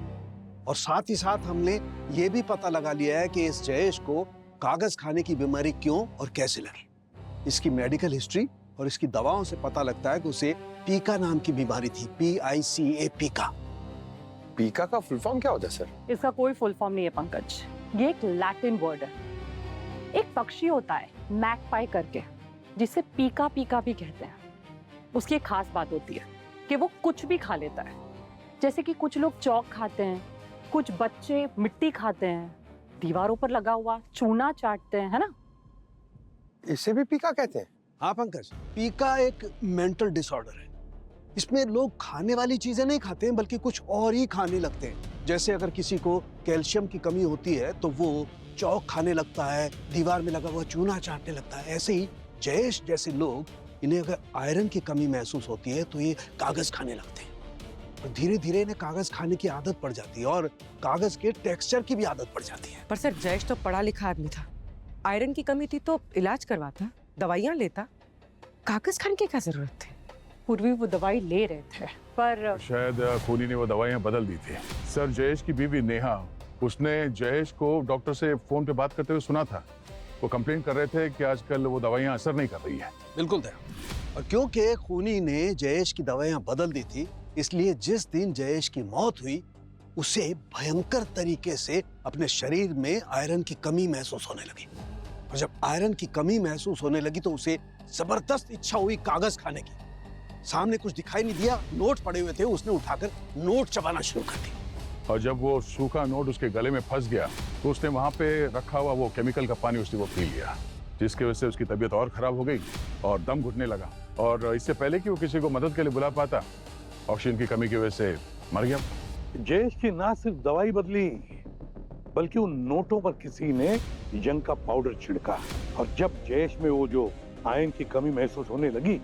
और साथ ही साथ हमने ये भी पता लगा लिया है कि इस जयेश को कागज खाने की बीमारी क्यों और कैसे लगी। इसकी मेडिकल हिस्ट्री और इसकी दवाओं से पता लगता है कि उसे पीका नाम की बीमारी थी, PICA, पीका। पीका का फुल फॉर्म क्या होता है सर? इसका कोई फुल फॉर्म नहीं है पंकज, ये एक लैटिन वर्ड है। एक पक्षी होता है मैगपाई करके, जिसे पीका पीका भी कहते हैं। उसकी एक खास बात होती है कि वो कुछ भी खा लेता है। जैसे कि कुछ लोग चौक खाते हैं, कुछ बच्चे मिट्टी खाते हैं, दीवारों पर लगा हुआ चूना चाटते हैं, है ना? इसे भी पीका कहते हैं? हाँ पंकज, पीका एक मेंटल डिसऑर्डर है। इसमें लोग खाने वाली चीजें नहीं खाते हैं बल्कि कुछ और ही खाने लगते हैं। जैसे अगर किसी को कैल्शियम की कमी होती है तो वो चौक खाने लगता है, दीवार में लगा हुआ चूना चाटने लगता है। ऐसे ही जयेश जैसे लोग, इन्हें अगर आयरन की कमी महसूस होती है तो ये कागज खाने लगते हैं और धीरे धीरे इन्हें कागज खाने की आदत पड़ जाती है और कागज के टेक्सचर की भी आदत पड़ जाती है। पर सर, जयेश तो पढ़ा लिखा आदमी था, आयरन की कमी थी तो इलाज करवाता, दवाइयाँ लेता, कागज खाने की क्या जरूरत थी? पूर्वी वो दवाई ले रहे थे, पर शायद खूनी ने वो दवाइयां बदल दी थी। सर, जयेश की बीवी नेहा उसने जयेश को डॉक्टर से फोन पे बात करते हुए सुना था। वो कंप्लेन कर रहे थे कि आजकल वो दवाइयां असर नहीं कर रही है। बिल्कुल दया। और क्योंकि खूनी ने जयेश की दवाइयां बदल दी थी, इसलिए जिस दिन जयेश की मौत हुई उसे भयंकर तरीके से अपने शरीर में आयरन की कमी महसूस होने लगी। और जब आयरन की कमी महसूस होने लगी तो उसे जबरदस्त इच्छा हुई कागज खाने की। सामने कुछ दिखाई नहीं दिया, नोट पड़े हुए थे, उसने उठाकर नोट चबाना शुरू कर दी। और जब वो सूखा नोट उसके गले में फंस गया तो उसने वहां पे रखा हुआ वो केमिकल का पानी उसने वो पी लिया, जिसकी वजह से उसकी तबीयत और खराब हो गई और दम घुटने लगा। और इससे पहले कि वो किसी को मदद के लिए बुला पाता, ऑक्सीजन की कमी की वजह से मर गया। जयेश की ना सिर्फ दवाई बदली, बल्कि उन नोटों पर किसी ने जंग का पाउडर छिड़का। और जब जयेश में वो जो आयरन की कमी महसूस होने लगी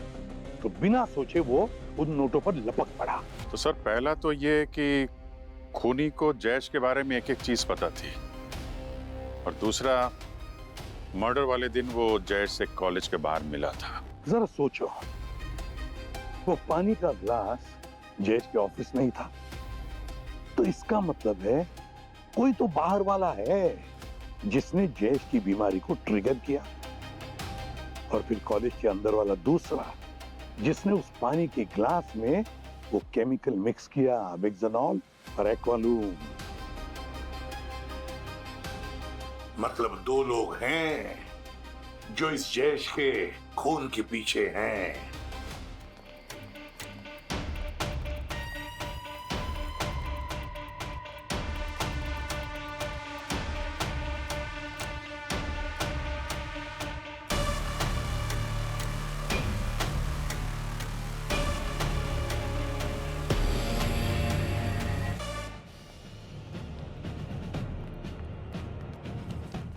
तो बिना सोचे वो उन नोटों पर लपक पड़ा। तो सर पहला तो ये कि खूनी को जयेश के बारे में एक एक चीज पता थी, और दूसरा मर्डर वाले दिन वो जयेश से कॉलेज के बाहर मिला था। जरा सोचो, वो पानी का ग्लास जयेश के ऑफिस में ही था, तो इसका मतलब है कोई तो बाहर वाला है जिसने जयेश की बीमारी को ट्रिगर किया। और फिर कॉलेज के अंदर वाला दूसरा जिसने उस पानी के ग्लास में वो केमिकल मिक्स किया, विक्सनॉल और एक्वालूम। मतलब दो लोग हैं जो इस जयेश के खून के पीछे हैं।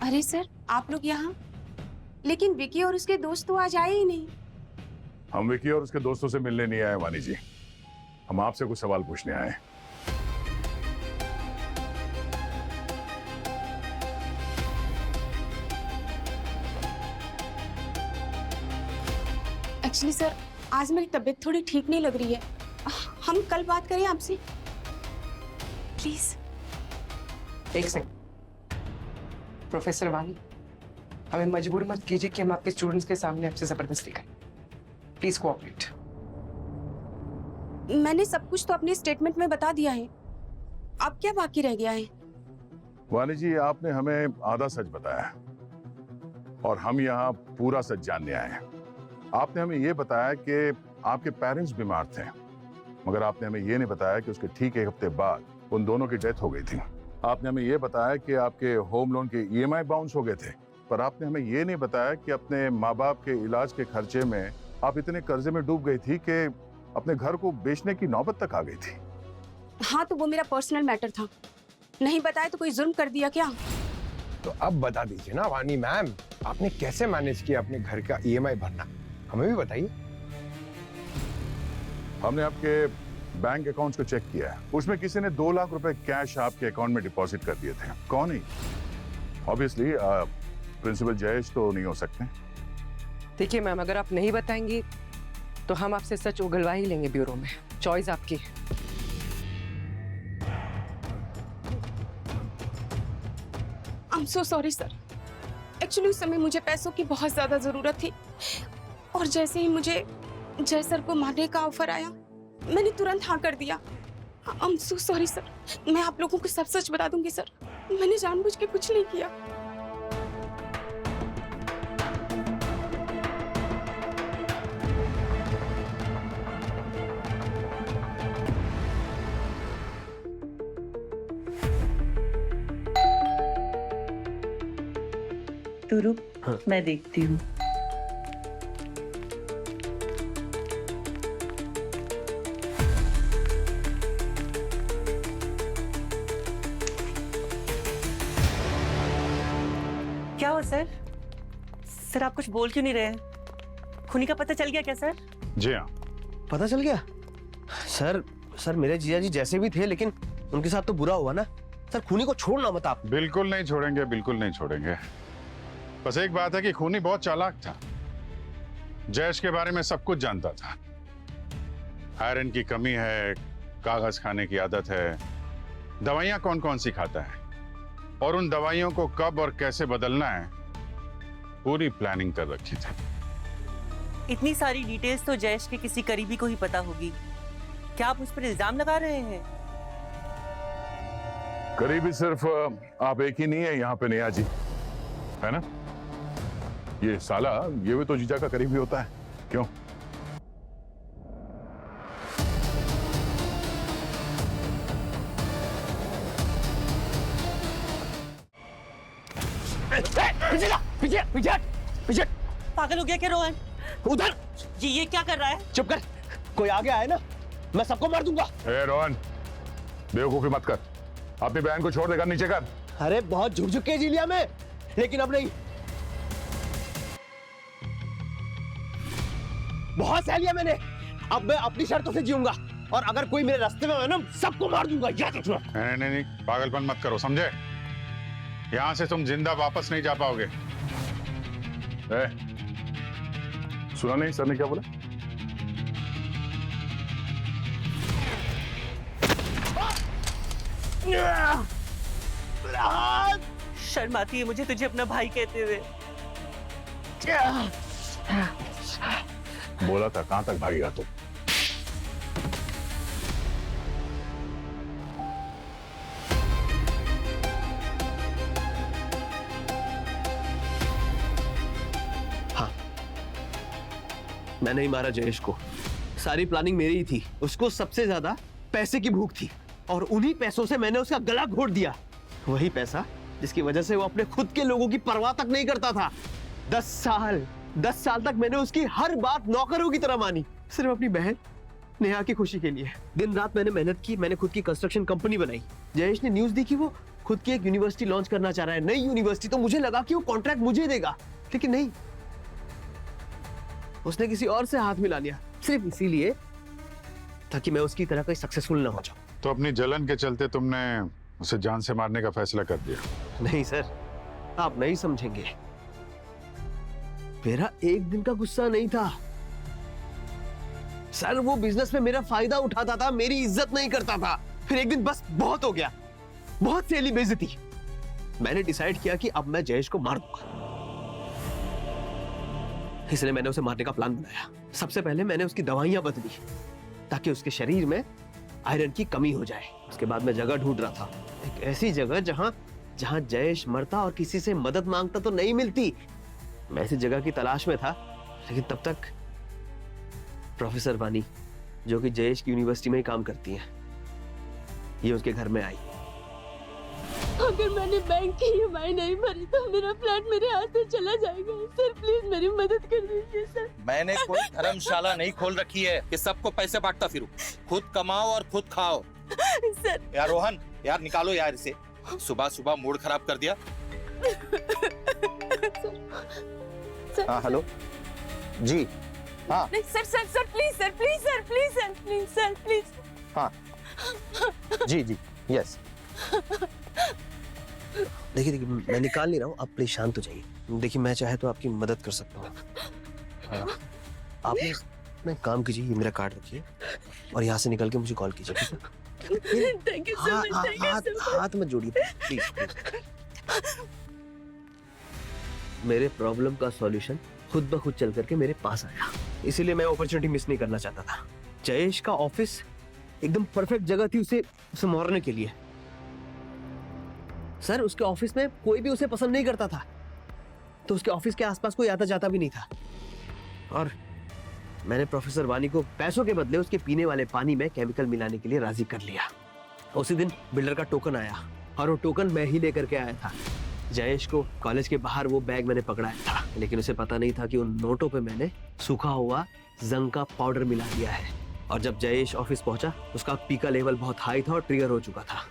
अरे सर, आप लोग यहाँ? लेकिन विकी और उसके दोस्त तो आज आए ही नहीं। हम विकी और उसके दोस्तों से मिलने नहीं आए वानी जी, हम आपसे कुछ सवाल पूछने आए। एक्चुअली सर, आज मेरी तबीयत थोड़ी ठीक नहीं लग रही है। हम कल बात करें आपसे, प्लीज। एक सेकंड प्रोफेसर वानी, हमें मजबूर मत कीजिए कि हम आपके स्टूडेंट्स के सामने आपसे जबरदस्ती करें। Please cooperate. मैंने सब कुछ तो अपने स्टेटमेंट में बता दिया है, अब क्या बाकी रह गया है? वानी जी, आपने हमें आधा सच बताया और हम यहाँ पूरा सच जानने आए हैं। आपने हमें ये बताया कि आपके पेरेंट्स बीमार थे, मगर आपने हमें ये नहीं बताया कि उसके ठीक एक हफ्ते बाद उन दोनों की डेथ हो गई थी। आपने हमें ये बताया कि आपके होम लोन के ईएमआई बाउंस हो गए थे, पर आपने हमें ये नहीं बताया कि अपने माँ बाप के इलाज के खर्चे में आप इतने कर्जे में डूब गई थी कि अपने घर को बेचने की नौबत तक आ गई थी। हाँ, तो वो मेरा पर्सनल मैटर था, नहीं बताया तो कोई जुर्म कर दिया क्या? तो अब बता दीजिए ना वानी मैम, आपने कैसे मैनेज किया अपने घर का ईएमआई भरना, हमें भी बताइए। हमने आपके बैंक अकाउंट्स को चेक किया है, उसमें किसी ने 2 लाख रुपए कैश आपके अकाउंट में डिपॉजिट कर दिए थे। कौन है? ऑब्वियसली प्रिंसिपल जयेश तो नहीं हो सकते। देखिए मैम, अगर आप नहीं बताएंगी तो हम आपसे सच उगलवा ही लेंगे ब्यूरो में। चॉइस आपकी। I am so sorry sir, actually उस समय मुझे पैसों की बहुत ज्यादा जरूरत थी, और जैसे ही मुझे जय सर को मारने का ऑफर आया, मैंने तुरंत हाँ कर दिया। I am so sorry sir, मैं आप लोगों को सब सच बता दूंगी सर, मैंने जानबूझ के कुछ नहीं किया। तू रुक, मैं देखती हूँ। क्या हुआ सर? सर आप कुछ बोल क्यों नहीं रहे? खूनी का पता चल गया क्या सर? जी हाँ। पता चल गया? सर मेरे जीजा जी जैसे भी थे, लेकिन उनके साथ तो बुरा हुआ ना। सर खूनी को छोड़ना मत आप। बिल्कुल नहीं छोड़ेंगे, बिल्कुल नहीं छोड़ेंगे। बस एक बात है कि खूनी बहुत चालाक था, जयेश के बारे में सब कुछ जानता था। आयरन की कमी है, कागज खाने की आदत है, दवाइयां कौन कौन सी खाता है, और उन दवाइयों को कब और कैसे बदलना है पूरी प्लानिंग कर रखी थी। इतनी सारी डिटेल्स तो जयेश के किसी करीबी को ही पता होगी। क्या आप उस पर इल्जाम लगा रहे हैं? करीबी सिर्फ आप एक ही नहीं है यहाँ पे, नेहा जी, है ना? ये साला ये भी तो जीजा का करीबी होता है, क्यों? पीछे पागल हो गया क्या रोहन? उधर ये क्या कर रहा है? चुप कर, कोई आगे आए ना मैं सबको मार दूंगा। ए रोहन, बेवकूफी मत कर, अपनी बहन को छोड़ देकर नीचे कर। अरे बहुत झुक झुक के जी लिया मैं, लेकिन अब नहीं। बहुत सह लिया मैंने, अब मैं अपनी शर्तों से जीऊंगा, और अगर कोई मेरे रास्ते में आए ना सबको मार दूंगा, याद रखना। नहीं, पागलपन मत करो, समझे? यहां से तुम जिंदा वापस नहीं जा पाओगे। सुना नहीं सर ने क्या बोला? शर्म आती है मुझे तुझे अपना भाई कहते हुए। बोला था कहां तक भागेगा तू? मैंने ही मारा जयेश को, सारी प्लानिंग मेरी ही थी। उसको सबसे ज्यादा पैसे की भूख थी, और उन्हीं पैसों से मैंने उसका गला घोट दिया। वही पैसा जिसकी वजह से वो अपने खुद के लोगों की परवाह तक नहीं करता था। 10 साल तक मैंने उसकी हर बात नौकरों की तरह मानी, सिर्फ अपनी बहन नेहा की खुशी के लिए। दिन रात मैंने मेहनत की, मैंने खुद की कंस्ट्रक्शन कंपनी बनाई। जयेश ने न्यूज दी कि वो खुद की एक यूनिवर्सिटी लॉन्च करना चाह रहा है, नई यूनिवर्सिटी। तो मुझे लगा कि वो कॉन्ट्रैक्ट मुझे देगा, लेकिन नहीं, उसने किसी और से हाथ मिला लिया, सिर्फ इसीलिए ताकि मैं उसकी तरह कोई सक्सेसफुल ना हो जाऊं। तो अपनी जलन के चलते तुमने उसे जान से मारने का फैसला कर दिया? नहीं सर, आप नहीं समझेंगे। मेरा एक दिन का गुस्सा नहीं था सर, वो बिजनेस में मेरा फायदा उठाता था, मेरी इज्जत नहीं करता था। फिर एक दिन बस बहुत हो गया, बहुत सैली बेइज्जती। मैंने डिसाइड किया कि अब मैं जयेश को मार दूंगा, इसलिए मैंने उसे मारने का प्लान बनाया। सबसे पहले मैंने उसकी दवाइयां बदली ताकि उसके शरीर में आयरन की कमी हो जाए। उसके बाद मैं जगह ढूंढ रहा था, एक ऐसी जगह जहां जयेश मरता और किसी से मदद मांगता तो नहीं मिलती। मैं ऐसी जगह की तलाश में था, लेकिन तब तक प्रोफेसर वानी, जो कि जयेश की यूनिवर्सिटी में ही काम करती हैं, ये उसके घर में आई। अगर मैंने बैंक की ईएमआई नहीं भरी तो मेरा फ्लैट मेरे हाथ से चला जाएगा। सर प्लीज मेरी मदद कर दीजिए सर। मैंने कोई धर्मशाला नहीं खोल रखी है कि सबको पैसे बांटता फिरूं। खुद कमाओ और खुद खाओ। सर यार रोहन, यार निकालो यार इसे, सुबह सुबह मूड खराब कर दिया। हाँ हेलो जी, हाँ नहीं sir sir sir please sir please sir please sir please sir please. हाँ जी यस। देखिए मैं निकाल नहीं रहा हूँ, आप प्लीज शांत हो जाइए। देखिए मैं चाहे तो आपकी मदद कर सकता हूँ। आप ना एक काम कीजिए, ये मेरा कार्ड रखिए और यहाँ से निकल के मुझे कॉल कीजिए, ठीक है? Thank you so much, thank you so much. हाथ मत जोड़िए प्लीज। मेरे प्रॉब्लम का सॉल्यूशन खुद ब खुद चल करके मेरे पास आया, इसीलिए मैं अपॉर्चुनिटी मिस नहीं करना चाहता था। जयेश का ऑफिस एकदम परफेक्ट जगह थी उसे मारने के लिए। सर उसके ऑफिस में कोई भी उसे पसंद नहीं करता था, तो उसके ऑफिस के आसपास कोई आता जाता भी नहीं था। और मैंने प्रोफेसर वानी को पैसों के बदले उसके पीने वाले पानी में केमिकल मिलाने के लिए राजी कर लिया। उसी दिन बिल्डर का टोकन आया और वो टोकन मैं ही लेकर के आया था। जयेश को कॉलेज के बाहर वो बैग मैंने पकड़ाया था, लेकिन उसे पता नहीं था कि उन नोटों पे मैंने सूखा हुआ जंग का पाउडर मिला दिया है। और जब जयेश ऑफिस पहुंचा, उसका पीका लेवल बहुत हाई था और ट्रिगर हो चुका था।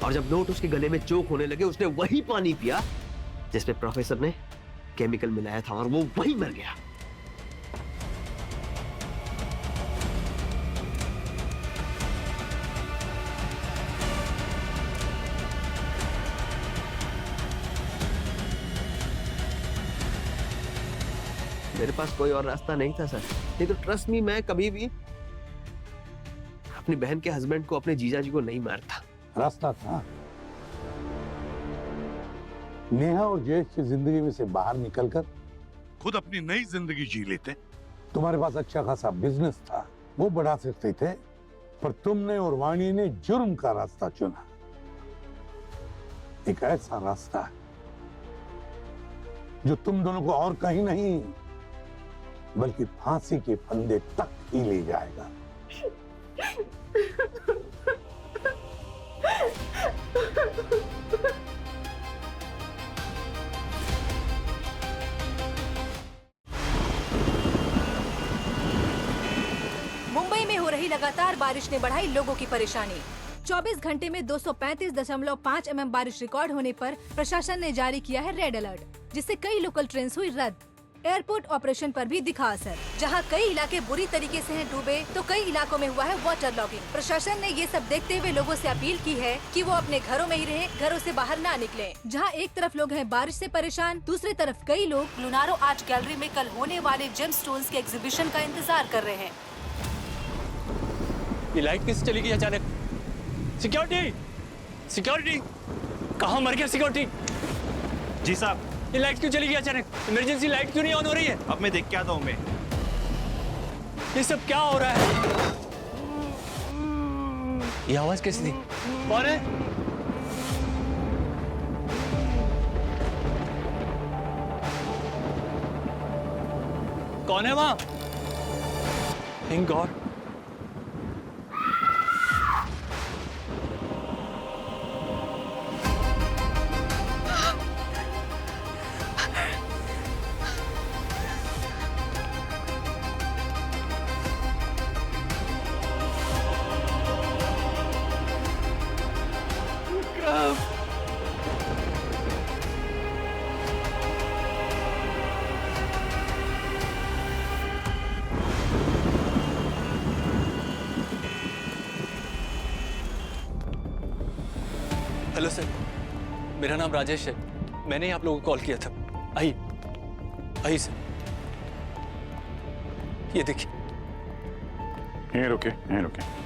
और जब नोट उसके गले में चोक होने लगे, उसने वही पानी पिया जिसमें प्रोफेसर ने केमिकल मिलाया था, और वो वहीं मर गया। मेरे पास कोई और रास्ता नहीं था सर। नहीं तो ट्रस्ट मी, मैं कभी भी अपनी बहन के हस्बैंड को, अपने जीजा जी को नहीं मारता। रास्ता था। नेहा और जयेश की जिंदगी में से बाहर निकलकर खुद अपनी नई जिंदगी जी लेते। तुम्हारे पास अच्छा खासा बिजनेस था, वो बढ़ा सकते थे, पर तुमने और वाणी ने जुर्म का रास्ता चुना। एक ऐसा रास्ता जो तुम दोनों को और कहीं नहीं बल्कि फांसी के फंदे तक ही ले जाएगा। मुंबई में हो रही लगातार बारिश ने बढ़ाई लोगों की परेशानी। 24 घंटे में 235.5 mm बारिश रिकॉर्ड होने पर प्रशासन ने जारी किया है रेड अलर्ट, जिससे कई लोकल ट्रेन हुई रद्द। एयरपोर्ट ऑपरेशन पर भी दिखा असर। जहां कई इलाके बुरी तरीके से हैं डूबे, तो कई इलाकों में हुआ है वाटर लॉगिंग। प्रशासन ने ये सब देखते हुए लोगों से अपील की है कि वो अपने घरों में ही रहें, घरों से बाहर ना निकलें। जहां एक तरफ लोग हैं बारिश से परेशान, दूसरी तरफ कई लोग लुनारो आर्ट गैलरी में कल होने वाले जेम स्टोन्स के एग्जीबिशन का इंतजार कर रहे हैं। ये लाइट कैसे चली गई अचानक? सिक्योरिटी, सिक्योरिटी, कहाँ मर गया सिक्योरिटी? जी साहब। ये लाइट क्यों चली गई अचानक? इमरजेंसी लाइट क्यों नहीं ऑन हो रही है? अब मैं देख के आता हूँ। मैं ये सब क्या हो रहा है? ये आवाज कैसी थी? कौन है? कौन है वहां? Thank God. हेलो सर, मेरा नाम राजेश है। मैंने ही आप लोगों को कॉल किया था। आइए आइए सर, ये देखिए। यहीं रुके, यहीं रुके।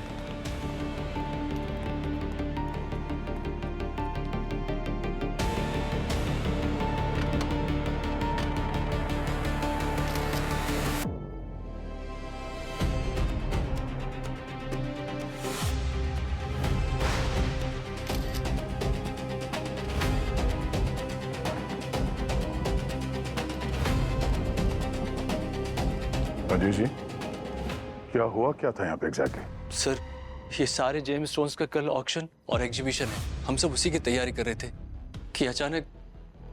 राजेश जी, क्या हुआ क्या था यहाँ पे एग्जैक्टली? सर, ये सारे जेम स्टोन्स का कल ऑक्शन और एग्जीबिशन है। हम सब उसी की तैयारी कर रहे थे कि अचानक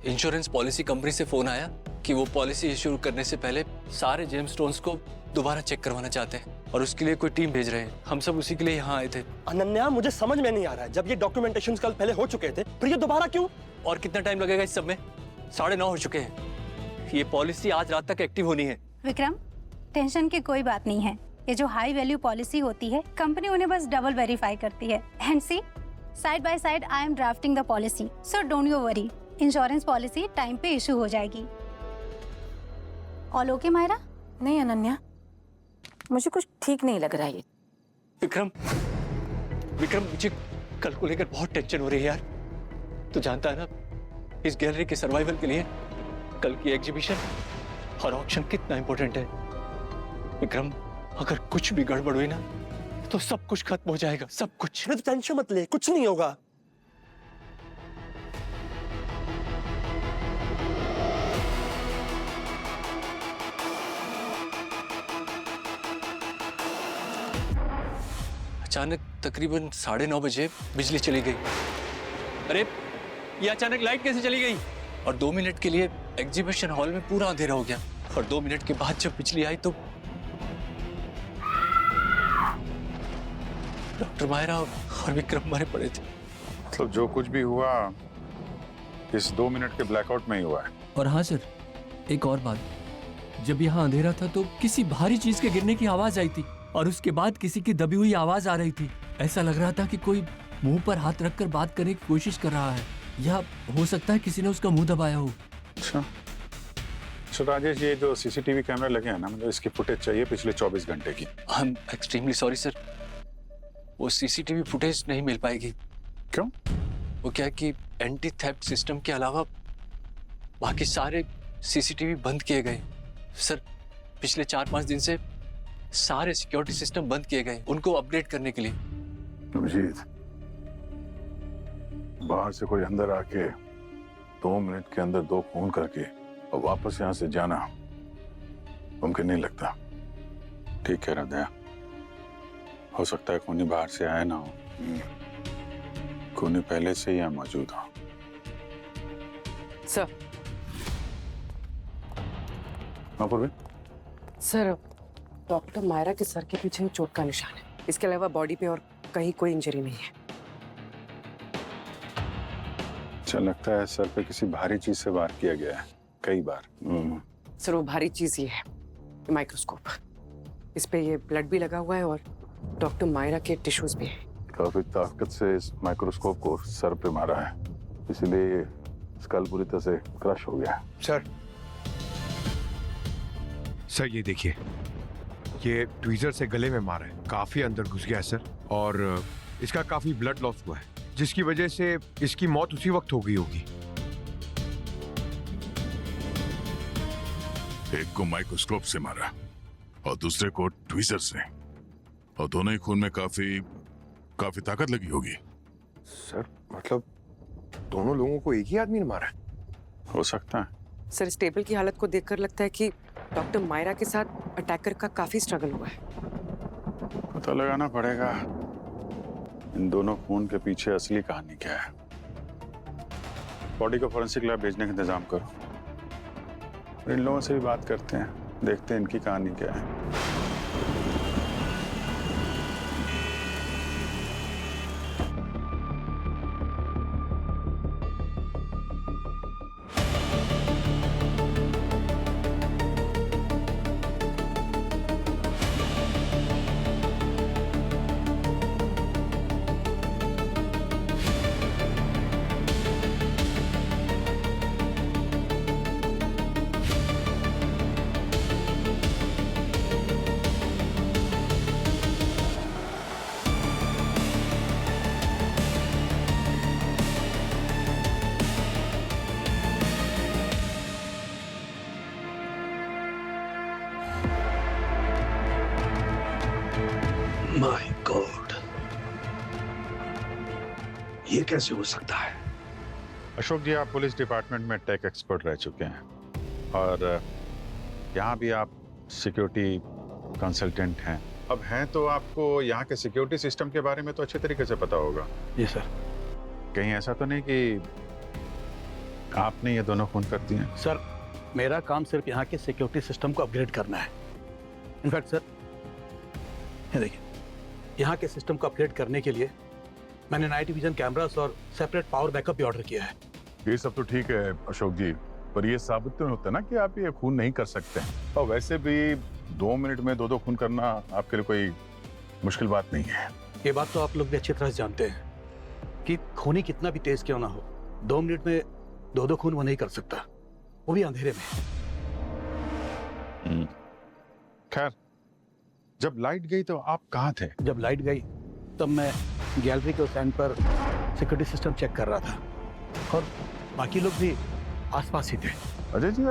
इंश्योरेंस पॉलिसी कंपनी से फोन आया कि वो पॉलिसी इश्यू करने से पहले सारे जेम स्टोन्स को दोबारा चेक करवाना चाहते हैं और उसके लिए कोई टीम भेज रहे हैं। हम सब उसी के लिए यहाँ आए थे। अनन्या, मुझे समझ में नहीं आ रहा है, जब ये डॉक्यूमेंटेशन कल पहले हो चुके थे, फिर ये दोबारा क्यों? और कितना टाइम लगेगा इस सब में? 9:30 हो चुके हैं। ये पॉलिसी आज रात तक एक्टिव होनी है। विक्रम, टेंशन की कोई बात नहीं है। ये जो हाई वैल्यू पॉलिसी होती है, कंपनी उन्हें बस डबल वेरीफाई करती है। And see, side by side I am drafting the policy, so don't you worry. Insurance policy time पे इशू हो जाएगी। All okay Myra? नहीं अनन्या, मुझे कुछ ठीक नहीं लग रहा है। विक्रम, विक्रम, मुझे कल को लेकर बहुत टेंशन हो रही है यार। तू जानता है ना, इस गैलरी के सर्वाइवल के लिए कल की एग्जीबिशन और ऑक्शन कितना इंपॉर्टेंट है। विक्रम, अगर कुछ भी गड़बड़ हुई ना तो सब कुछ खत्म हो जाएगा, सब कुछ। तो टेंशन मत ले, कुछ नहीं होगा। अचानक तकरीबन 9:30 बजे बिजली चली गई। अरे, ये अचानक लाइट कैसे चली गई? और 2 मिनट के लिए एग्जीबिशन हॉल में पूरा अंधेरा हो गया। और 2 मिनट के बाद जब बिजली आई तो डॉक्टर मायरा और विक्रम मरे पड़े थे। मतलब जो कुछ भी हुआ इस 2 मिनट के ब्लैकआउट में ही हुआ है। और हाँ सर, एक और बात, जब यहाँ अंधेरा था तो किसी भारी चीज के गिरने की आवाज आई थी और उसके बाद किसी की दबी हुई आवाज आ रही थी। ऐसा लग रहा था कि कोई मुंह पर हाथ रखकर बात करने की कोशिश कर रहा है, या हो सकता है किसी ने उसका मुंह दबाया हो। अच्छा, सो राजेश, ये जो सीसीटीवी कैमरा लगे हैं ना, मतलब इसकी फुटेज चाहिए पिछले 24 घंटे की। I am extremely sorry sir, वो सीसीटीवी फुटेज नहीं मिल पाएगी। क्यों? वो क्या है कि एंटी थेफ्ट सिस्टम के अलावा बाकी सारे सीसीटीवी बंद किए गए सर। पिछले 4-5 दिन से सारे सिक्योरिटी सिस्टम बंद किए गए उनको अपग्रेड करने के लिए। अभिजीत, बाहर से कोई अंदर आके 2 मिनट के अंदर 2 खून करके और वापस यहाँ से जाना मुमकिन नहीं लगता। ठीक है हृदय, हो सकता है खूनी बाहर से आया ना हो, खूनी पहले से ही यहाँ मौजूद हो। सर, सर, डॉक्टर मायरा के सर के पीछे चोट का निशान है। इसके अलावा बॉडी पे और कहीं कोई इंजरी नहीं है। अच्छा, लगता है सर पे किसी भारी चीज से वार किया गया है, कई बार। सर, वो भारी चीज ये है, माइक्रोस्कोप। इस पे ये ब्लड भी लगा हुआ है और डॉक्टर मायरा के टिश्यूज भी हैं। काफी ताकत से इस माइक्रोस्कोप को सर पे मारा है, इसलिए ये स्कल पूरी तरह से क्रश हो गया है। सर ये देखिए, ये ट्वीजर से गले में मारा है, काफी अंदर घुस गया है सर, और इसका काफी ब्लड लॉस हुआ है, जिसकी वजह से इसकी मौत उसी वक्त हो गई होगी। एक को माइक्रोस्कोप से मारा और दूसरे को ट्वीजर से, और दोनों ही खून में काफी ताकत लगी होगी। सर, मतलब दोनों लोगों को एक ही आदमी ने मारा? हो सकता है। सर, इस टेबल की हालत को देखकर लगता है कि डॉक्टर मायरा के साथ अटैकर का काफी स्ट्रगल हुआ है। पता लगाना पड़ेगा इन दोनों खून के पीछे असली कहानी क्या है। बॉडी को फॉरेंसिक लैब भेजने का इंतजाम करो। इन लोगों से भी बात करते हैं, देखते हैं इनकी कहानी क्या है। माय गॉड, ये कैसे हो सकता है? अशोक जी, आप पुलिस डिपार्टमेंट में टेक एक्सपर्ट रह चुके हैं और यहाँ भी आप सिक्योरिटी कंसल्टेंट हैं। अब हैं तो आपको यहाँ के सिक्योरिटी सिस्टम के बारे में तो अच्छे तरीके से पता होगा। जी सर। कहीं ऐसा तो नहीं कि आपने ये दोनों खून कर दिए हैं? सर, मेरा काम सिर्फ यहाँ के सिक्योरिटी सिस्टम को अपग्रेड करना है। इनफैक्ट सर, ये देखिए, यहाँ के सिस्टम को अपग्रेड करने के लिए मैंने नाइट विजन कैमरास और सेपरेट पावर बैकअप भी ऑर्डर किया है। ये सब तो ठीक है अशोक जी, पर ये साबित तो नहीं होता ना कि आप ये खून नहीं कर सकते हैं। और वैसे भी 2 मिनट में 2 खून करना आपके लिए कोई मुश्किल बात नहीं है। ये बात तो आप लोग भी अच्छी तरह से जानते हैं कि खूनी कितना भी तेज क्यों ना हो, 2 मिनट में 2 खून वो नहीं कर सकता, वो भी अंधेरे में। खैर, जब लाइट गई तो आप कहाँ थे? जब लाइट गई तब मैं गैलरी के उस एंड पर सिक्योरिटी सिस्टम चेक कर रहा था और बाकी लोग भी आसपास ही थे। अजय जी,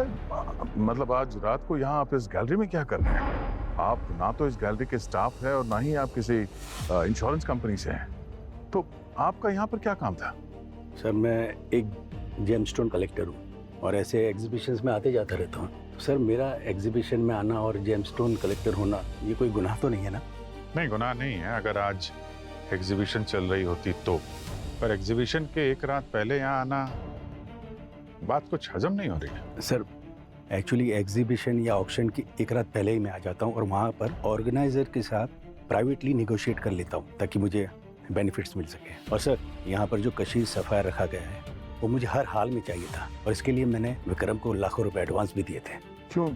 मतलब आज रात को यहाँ आप इस गैलरी में क्या कर रहे हैं? आप ना तो इस गैलरी के स्टाफ है और ना ही आप किसी इंश्योरेंस कंपनी से हैं, तो आपका यहाँ पर क्या काम था? सर, मैं एक जेमस्टोन कलेक्टर हूँ और ऐसे एग्जीबिशंस में आते जाता रहता हूँ। सर, मेरा एग्जीबिशन में आना और जेमस्टोन कलेक्टर होना ये कोई गुनाह तो नहीं है ना? नहीं, गुनाह नहीं है अगर आज एग्जीबिशन चल रही होती तो, पर एग्जीबिशन के एक रात पहले यहाँ आना, बात कुछ हजम नहीं हो रही है। सर, एक्चुअली एग्जीबिशन या ऑक्शन की एक रात पहले ही मैं आ जाता हूँ और वहाँ पर ऑर्गेनाइजर के साथ प्राइवेटली निगोशिएट कर लेता हूँ ताकि मुझे बेनिफिट्स मिल सके। और सर, यहाँ पर जो कशीर सफाया रखा गया है वो मुझे हर हाल में चाहिए था और इसके लिए मैंने विक्रम को लाखों रुपए एडवांस भी दिए थे। क्यों,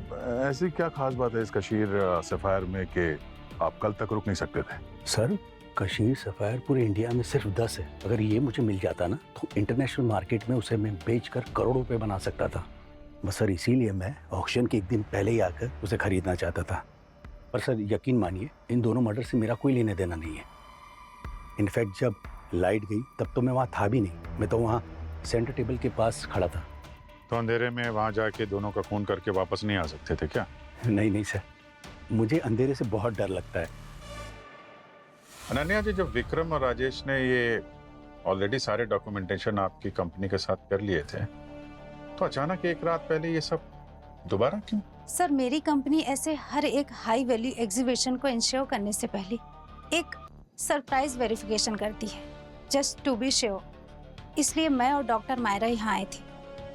ऐसी क्या खास बात है इस कशीर सफायर में कि आप कल तक रुक नहीं सकते थे? सर, कशीर सफायर पूरे इंडिया में सिर्फ 10 है। अगर ये मुझे मिल जाता ना तो इंटरनेशनल मार्केट में उसे मैं बेचकर करोड़ों रुपए बना सकता था। बस सर इसीलिए मैं ऑक्शन के एक दिन पहले ही आकर उसे खरीदना चाहता था। पर सर यकीन मानिए इन दोनों मर्डर से मेरा कोई लेने देना नहीं है। इनफैक्ट जब लाइट गई तब तो मैं वहाँ था भी नहीं, मैं तो वहाँ सेंटर टेबल के पास खड़ा था। तो अंधेरे में वहां जाके दोनों का खून करके वापस नहीं आ सकते थे क्या? नहीं सर, मुझे अंधेरे से बहुत डर लगता है। अनन्या जी, जब विक्रम और राजेश ने ये ऑलरेडी सारे डॉक्यूमेंटेशन आपकी कंपनी के साथ कर लिए थे, तो अचानक एक रात पहले ये सब दोबारा क्यों? सर मेरी कंपनी ऐसे हर एक हाई वैल्यू एग्जीबिशन को इंश्योर करने से पहले एक सरप्राइज वेरिफिकेशन करती है, जस्ट टू बी श्योर। इसलिए मैं और डॉक्टर मायरा यहाँ आए थे।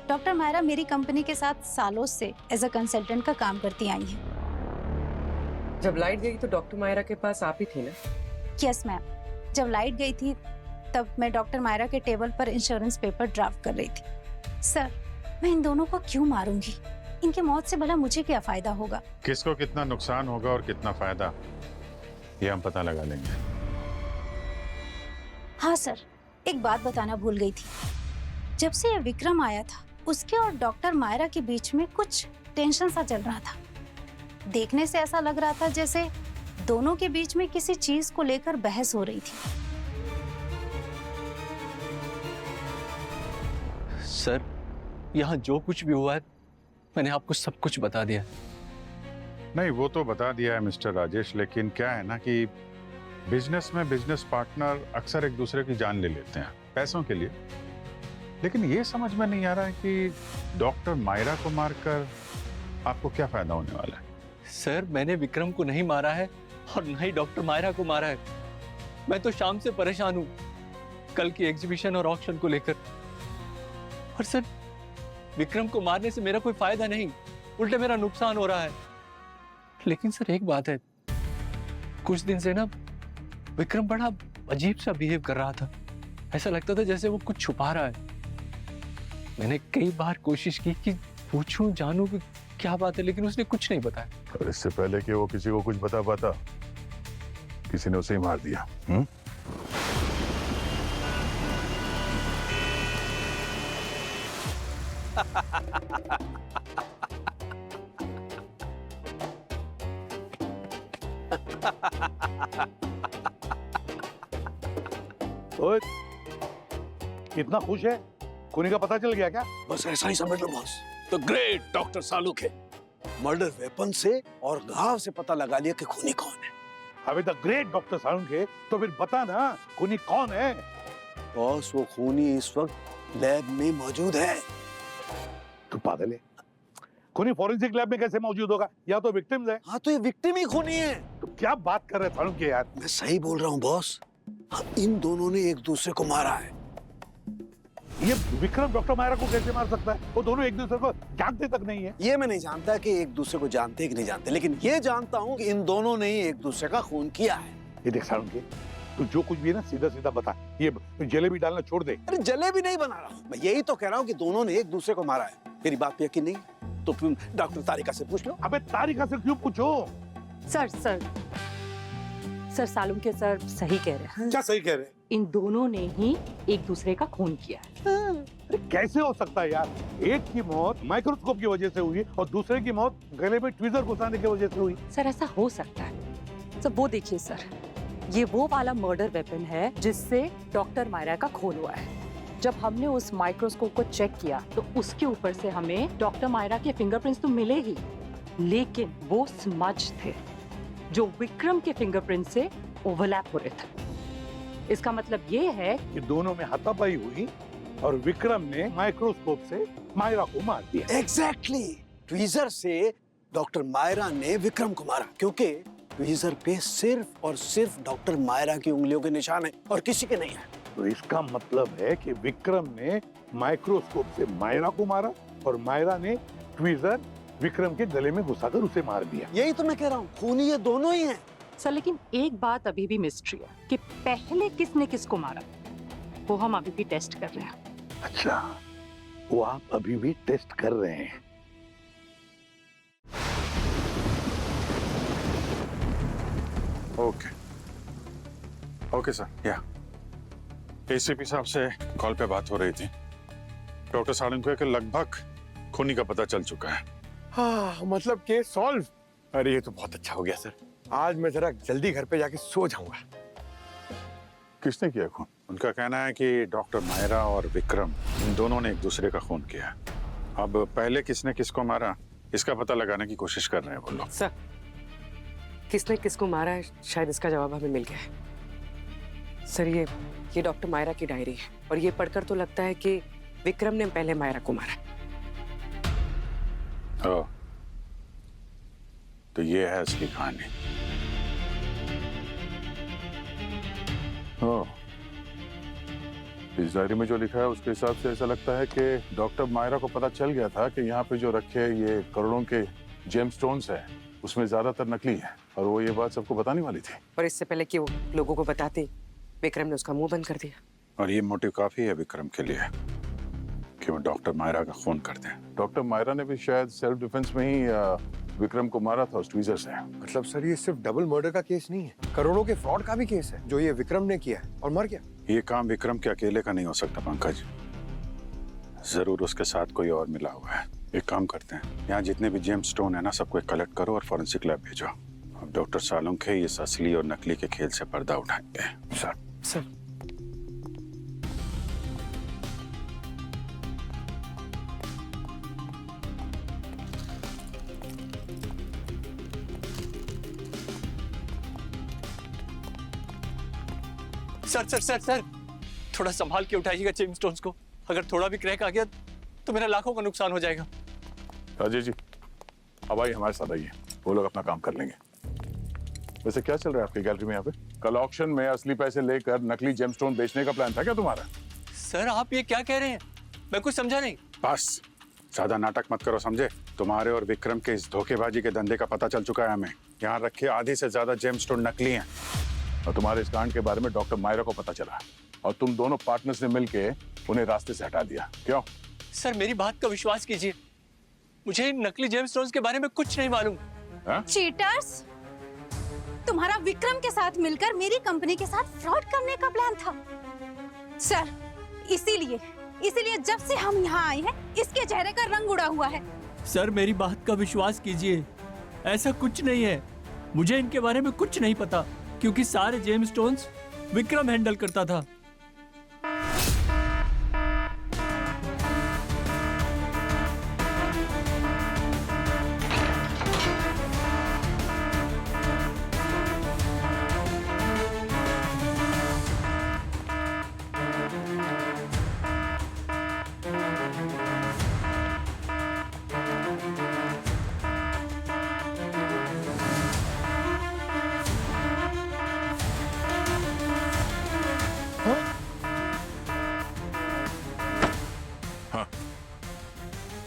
डॉक्टर मायरा मेरी कंपनी के साथ सालों से एज अ कंसल्टेंट का काम करती आई हैं। जब लाइट गई तो डॉक्टर मायरा के पास आप ही थी ना? यस मैम, जब लाइट गई थी तब मैं डॉक्टर मायरा के टेबल पर इंश्योरेंस पेपर ड्राफ्ट कर रही थी। सर मैं इन दोनों को क्यों मारूंगी? इनकी मौत से भला मुझे क्या फायदा होगा? किसको कितना नुकसान होगा और कितना फायदा, ये हम पता लगा लेंगे। हाँ सर, एक बात बताना भूल गई थी। जब से ये विक्रम आया था उसके और डॉक्टर मायरा के बीच में कुछ टेंशन सा चल रहा था। देखने से ऐसा लग रहा था जैसे दोनों के बीच में किसी चीज को लेकर बहस हो रही थी। सर, यहाँ जो कुछ भी हुआ है मैंने आपको सब कुछ बता दिया। नहीं, वो तो बता दिया है मिस्टर राजेश, लेकिन क्या है ना कि बिजनेस में बिजनेस पार्टनर अक्सर एक दूसरे की जान ले लेते हैं पैसों के लिए। लेकिन ये समझ में नहीं आ रहा है कि डॉक्टर मायरा को मारकर आपको क्या फायदा होने वाला है? सर, मैंने विक्रम को नहीं मारा है और न ही डॉक्टर मायरा को मारा है। मैं तो शाम से परेशान हूँ कल की एग्जीबिशन और ऑक्शन को लेकर। और सर, विक्रम को मारने से मेरा कोई फायदा नहीं, उल्टे मेरा नुकसान हो रहा है। लेकिन सर एक बात है, कुछ दिन से ना विक्रम बड़ा अजीब सा बिहेव कर रहा था। ऐसा लगता था जैसे वो कुछ छुपा रहा है। मैंने कई बार कोशिश की कि पूछूं, जानूं कि क्या बात है, लेकिन उसने कुछ नहीं बताया। और इससे पहले कि वो किसी को कुछ बता पाता, किसी ने उसे ही मार दिया। ओए, कितना खुश है? खूनी का पता चल गया क्या? बस ऐसा ही समझ लो बॉस। द ग्रेट डॉक्टर सालुक है। मर्डर वेपन से और घाव से पता लगा लिया कि खूनी कौन है। अबे द ग्रेट डॉक्टर सालुक है तो फिर बता ना खूनी कौन है? बॉस वो खूनी इस वक्त लैब में मौजूद है। तू पागल है? खूनी फॉरेंसिक लैब में कैसे मौजूद होगा? या तो विक्टिम्स है। हाँ तो ये विक्टिम ही खूनी है। तो क्या बात कर रहे सालुक यार? मैं सही बोल रहा हूँ बॉस। हाँ, इन दोनों ने एक दूसरे को मारा है। ये विक्रम डॉक्टर मायरा को कैसे मार सकता है? वो दोनों एक दूसरे को जानते तक नहीं है। ये मैं नहीं जानता कि एक दूसरे को जानते कि नहीं जानते, लेकिन ये जानता हूँ कि इन दोनों ने ही एक दूसरे का खून किया है। ये देख सालुक, तू जो कुछ भी है ना सीधा सीधा बता। ये जलेबी डालना छोड़ दे। अरे जलेबी नहीं बना रहा हूँ मैं, यही तो कह रहा हूँ कि दोनों ने एक दूसरे को मारा है। मेरी बात पे यकीन नहीं तो फिर डॉक्टर तारिका से पूछ लो। अबे तारिका से क्यों पूछो? सर सालुम के सर सही कह रहे हैं। क्या सही कह रहे हैं? इन दोनों ने ही एक दूसरे का खून किया है। अरे कैसे हो सकता है यार? एक की मौत माइक्रोस्कोप की वजह से हुई और दूसरे की मौत गले में ट्वीजर घुसाने की वजह से हुई। सर ऐसा हो सकता है। सर वो देखिए सर, ये वो वाला मर्डर वेपन है जिससे डॉक्टर मायरा का खून हुआ है। जब हमने उस माइक्रोस्कोप को चेक किया तो उसके ऊपर से हमें डॉक्टर मायरा के फिंगरप्रिंट्स तो मिले ही, लेकिन वो स्मज थे जो विक्रम के फिंगरप्रिंट से ओवरलैप हो रहे थे। इसका मतलब ये है कि दोनों में हाथापाई हुई और विक्रम ने माइक्रोस्कोप से मायरा को मार दिया। एग्जैक्टली। ट्वीजर से डॉक्टर मायरा ने विक्रम को मारा क्योंकि ट्वीजर पे सिर्फ और सिर्फ डॉक्टर मायरा की उंगलियों के निशान है और किसी के नहीं है। तो इसका मतलब है कि विक्रम ने माइक्रोस्कोप से मायरा को मारा और मायरा ने ट्वीजर विक्रम के गले में घुसाकर उसे मार दिया। यही तो मैं कह रहा हूँ, खूनी ये दोनों ही हैं। सर लेकिन एक बात अभी भी मिस्ट्री है कि पहले किसने किसको मारा, वो हम अभी भी टेस्ट कर रहे हैं। अच्छा, वो आप अभी भी टेस्ट कर रहे हैं? Okay sir. या एसीपी साहब से कॉल पे बात हो रही थी। डॉक्टर सालुंके के लगभग खूनी का पता चल चुका है। हाँ, मतलब केस सॉल्व। अरे ये तो बहुत अच्छा हो गया सर। आज मैं जरा जल्दी घर पे जाके सो जाऊंगा। किसने किया खून? उनका कहना है कि डॉक्टर मायरा और विक्रम इन दोनों ने एक दूसरे का खून किया। अब पहले किसने किसको मारा इसका पता लगाने की कोशिश कर रहे हैं वो लोग। सर, किसने किसको मारा है शायद इसका जवाब हमें मिल गया है। सर, ये डॉक्टर मायरा की डायरी है और ये पढ़कर तो लगता है कि विक्रम ने पहले मायरा को मारा। ओह, तो ये है असली कहानी। ओह, इस डायरी में जो लिखा है उसके हिसाब से ऐसा लगता है कि डॉक्टर मायरा को पता चल गया था कि यहाँ पे जो रखे ये करोड़ों के जेम स्टोन्स है उसमें ज्यादातर नकली है और वो ये बात सबको बताने वाली थी। और इससे पहले कि वो लोगों को बताते, विक्रम ने उसका मुंह बंद कर दिया। और ये मोटिव काफी है विक्रम के लिए कि वो डॉक्टर मायरा का खून कर दें। डॉक्टर मायरा ने भी शायद सेल्फ डिफेंस में ही विक्रम को मारा था उस ट्वीजर से। मतलब सर ये सिर्फ डबल मर्डर का केस नहीं है, करोड़ों के फ्रॉड का भी केस है जो ये विक्रम ने किया है और मर गया। ये काम विक्रम के अकेले का नहीं हो सकता पंकज, जरूर उसके साथ कोई और मिला हुआ है। एक काम करते हैं, यहाँ जितने भी जेम स्टोन है ना सबको कलेक्ट करो और फॉरेंसिक लैब भेजो। अब डॉक्टर सालुंखे इस असली और नकली के खेल से पर्दा उठाएंगे। Sir sir sir sir sir थोड़ा संभाल के उठाइएगा जेम स्टोन्स को। अगर थोड़ा भी क्रैक आ गया तो मेरा लाखों का नुकसान हो जाएगा। राजेश जी, अब आइए हमारे साथ आइए, वो लोग अपना काम कर लेंगे। वैसे क्या चल रहा है आपकी गैलरी में यहाँ पे? कल ऑक्शन में असली पैसे लेकर नकली जेमस्टोन बेचने का प्लान था क्या तुम्हारा? सर आप ये क्या कह रहे हैं? मैं कुछ समझा नहीं। बस ज्यादा नाटक मत करो, समझे? तुम्हारे और विक्रम के इस धोखेबाजी के धंधे का पता चल चुका है हमें। यहाँ रखे आधे से ज्यादा जेमस्टोन नकली हैं। और तुम्हारे इस कांड के बारे में डॉक्टर मायरा को पता चला और तुम दोनों पार्टनर्स ने मिलके उन्हें रास्ते से हटा दिया। क्यों? सर मेरी बात का विश्वास कीजिए, मुझे इन नकली जेमस्टोन्स के बारे में कुछ नहीं मालूम। चीटर्स, तुम्हारा विक्रम के साथ मिलकर मेरी कंपनी के साथ फ्रॉड करने का प्लान था। सर, इसीलिए जब से हम यहाँ आए हैं इसके चेहरे का रंग उड़ा हुआ है। सर मेरी बात का विश्वास कीजिए, ऐसा कुछ नहीं है। मुझे इनके बारे में कुछ नहीं पता क्योंकि सारे जेम स्टोन्स विक्रम हैंडल करता था।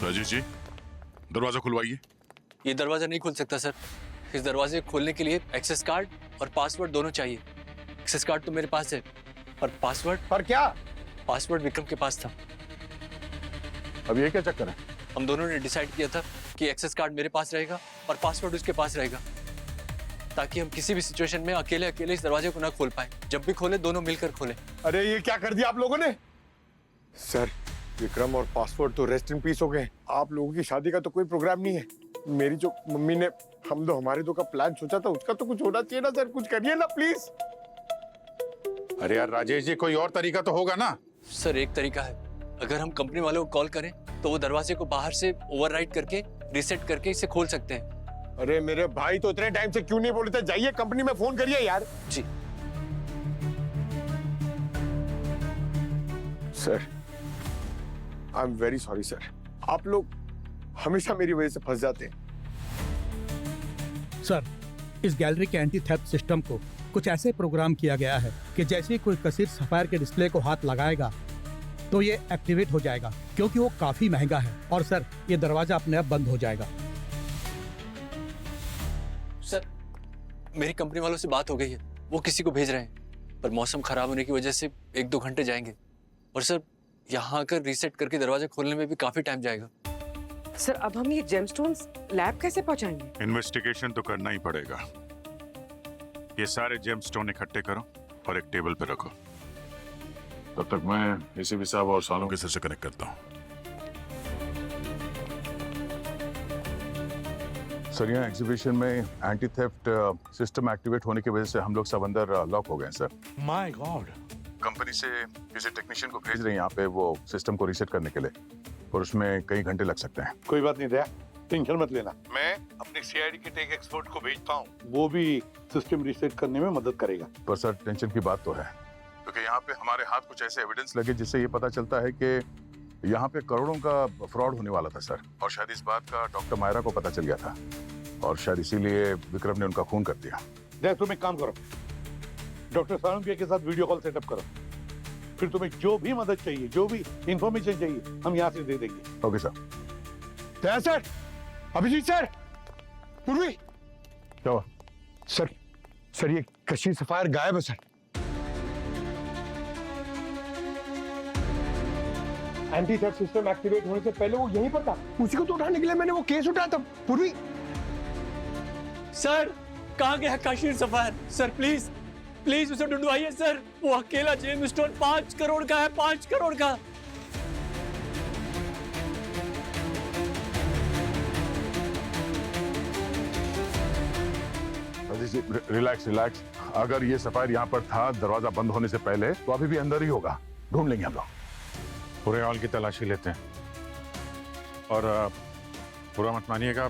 राजेश जी, दरवाजा खुलवाइए। ये दरवाजा नहीं खुल सकता सर। इस दरवाजे को खोलने के लिए एक्सेस कार्ड और पासवर्ड दोनों चाहिए। एक्सेस कार्ड तो मेरे पास है और पासवर्ड पर क्या? पासवर्ड विक्रम के पास था। अब ये क्या चक्कर है? हम दोनों ने डिसाइड किया था कि एक्सेस कार्ड मेरे पास रहेगा और पासवर्ड उसके पास रहेगा, ताकि हम किसी भी सिचुएशन में अकेले इस दरवाजे को ना खोल पाए। जब भी खोले दोनों मिलकर खोले। अरे ये क्या कर दिया आप लोगों ने? सर, विक्रम और पासवर्ड तो रेस्ट इन पीस हो गए। आप लोगों की शादी का तो कोई प्रोग्राम नहीं है। मेरी जो मम्मी ने हम दो हमारे दो का प्लान सोचा था उसका तो कुछ होना चाहिए ना सर। कुछ करिए ना प्लीज। अरे यार राजेश जी, कोई और तरीका तो होगा ना? सर एक तरीका है, अगर हम कंपनी वालों को कॉल करें तो वो दरवाजे को बाहर से ओवरराइड करके रीसेट करके इसे खोल सकते हैं। अरे मेरे भाई तो इतने टाइम से क्यों नहीं बोले थे? जाइए कंपनी में फोन करिए यार। जी sir, I am very sorry sir. आप लोग हमेशा मेरी वजह से फंस जाते हैं। सर, इस गैलरी के एंटी थेफ्ट सिस्टम को कुछ ऐसे प्रोग्राम किया गया है कि जैसे कोई कसीर सफायर के डिस्प्ले को हाथ लगाएगा तो ये एक्टिवेट हो जाएगा, क्योंकि वो काफी महंगा है। और सर, ये दरवाजा अपने आप बंद हो जाएगा। सर मेरी कंपनी वालों से बात हो गई है, वो किसी को भेज रहे हैं, पर मौसम खराब होने की वजह से 1-2 घंटे जाएंगे। और सर यहाँ आकर रीसेट करके दरवाजा खोलने में भी काफी टाइम जाएगा। सर अब हम ये जेमस्टोन्स लैब कैसे पहुंचाएंगे? इन्वेस्टिगेशन तो करना ही पड़ेगा। ये सारे जेमस्टोन इकट्ठे करो और एक टेबल पे रखो। तब तक मैं एसीपी साहब और सालों के सर से कनेक्ट करता हूँ। सर यहाँ एग्जीबिशन में एंटी थेफ्ट सिस्टम एक्टिवेट होने की वजह से हम लोग सब अंदर लॉक हो गए हैं सर। My God. कंपनी से किसी टेक्नीशियन को भेज रहे हैं यहाँ पे वो सिस्टम को रीसेट करने के लिए, और उसमें कई घंटे लग सकते हैं। कोई बात नहीं दया, टेंशन मत लेना। मैं अपने सीआईडी के टेक एक्सपर्ट को भेजता हूँ, वो भी सिस्टम रीसेट करने में मदद करेगा। पर सर टेंशन की बात तो है, क्योंकि यहाँ पे हमारे हाथ कुछ ऐसे एविडेंस लगे जिससे ये पता चलता है कि यहाँ पे करोड़ों का फ्रॉड होने वाला था सर, और शायद इस बात का डॉक्टर मायरा को पता चल गया था, और शायद इसीलिए विक्रम ने उनका खून कर दिया। देख तुम एक काम करो, डॉक्टर सालुंके के साथ वीडियो कॉल सेटअप करो, फिर तुम्हें जो भी मदद चाहिए, जो भी इंफॉर्मेशन चाहिए, हम यहाँ से दे देंगे। Okay sir. Daya sir, Abhijeet sir, Purvi. क्या हुआ? सर ये कशीर सफायर गायब है sir. Anti theft system activate होने से पहले वो यहीं पर था, उसी को तो उठाने के लिए मैंने वो केस उठाया था। पूर्वी सर कहाँ गया काशिर सफायर? सर प्लीज प्लीज उसे ढूंढवाइए सर, वो अकेला जेम स्टोन 5 करोड़ का है, 5 करोड़ का। रिलैक्स रिलैक्स, अगर ये सफायर यहाँ पर था दरवाजा बंद होने से पहले तो अभी भी अंदर ही होगा, ढूंढ लेंगे हम लोग। पूरे हॉल की तलाशी लेते हैं, और पूरा मत मानिएगा,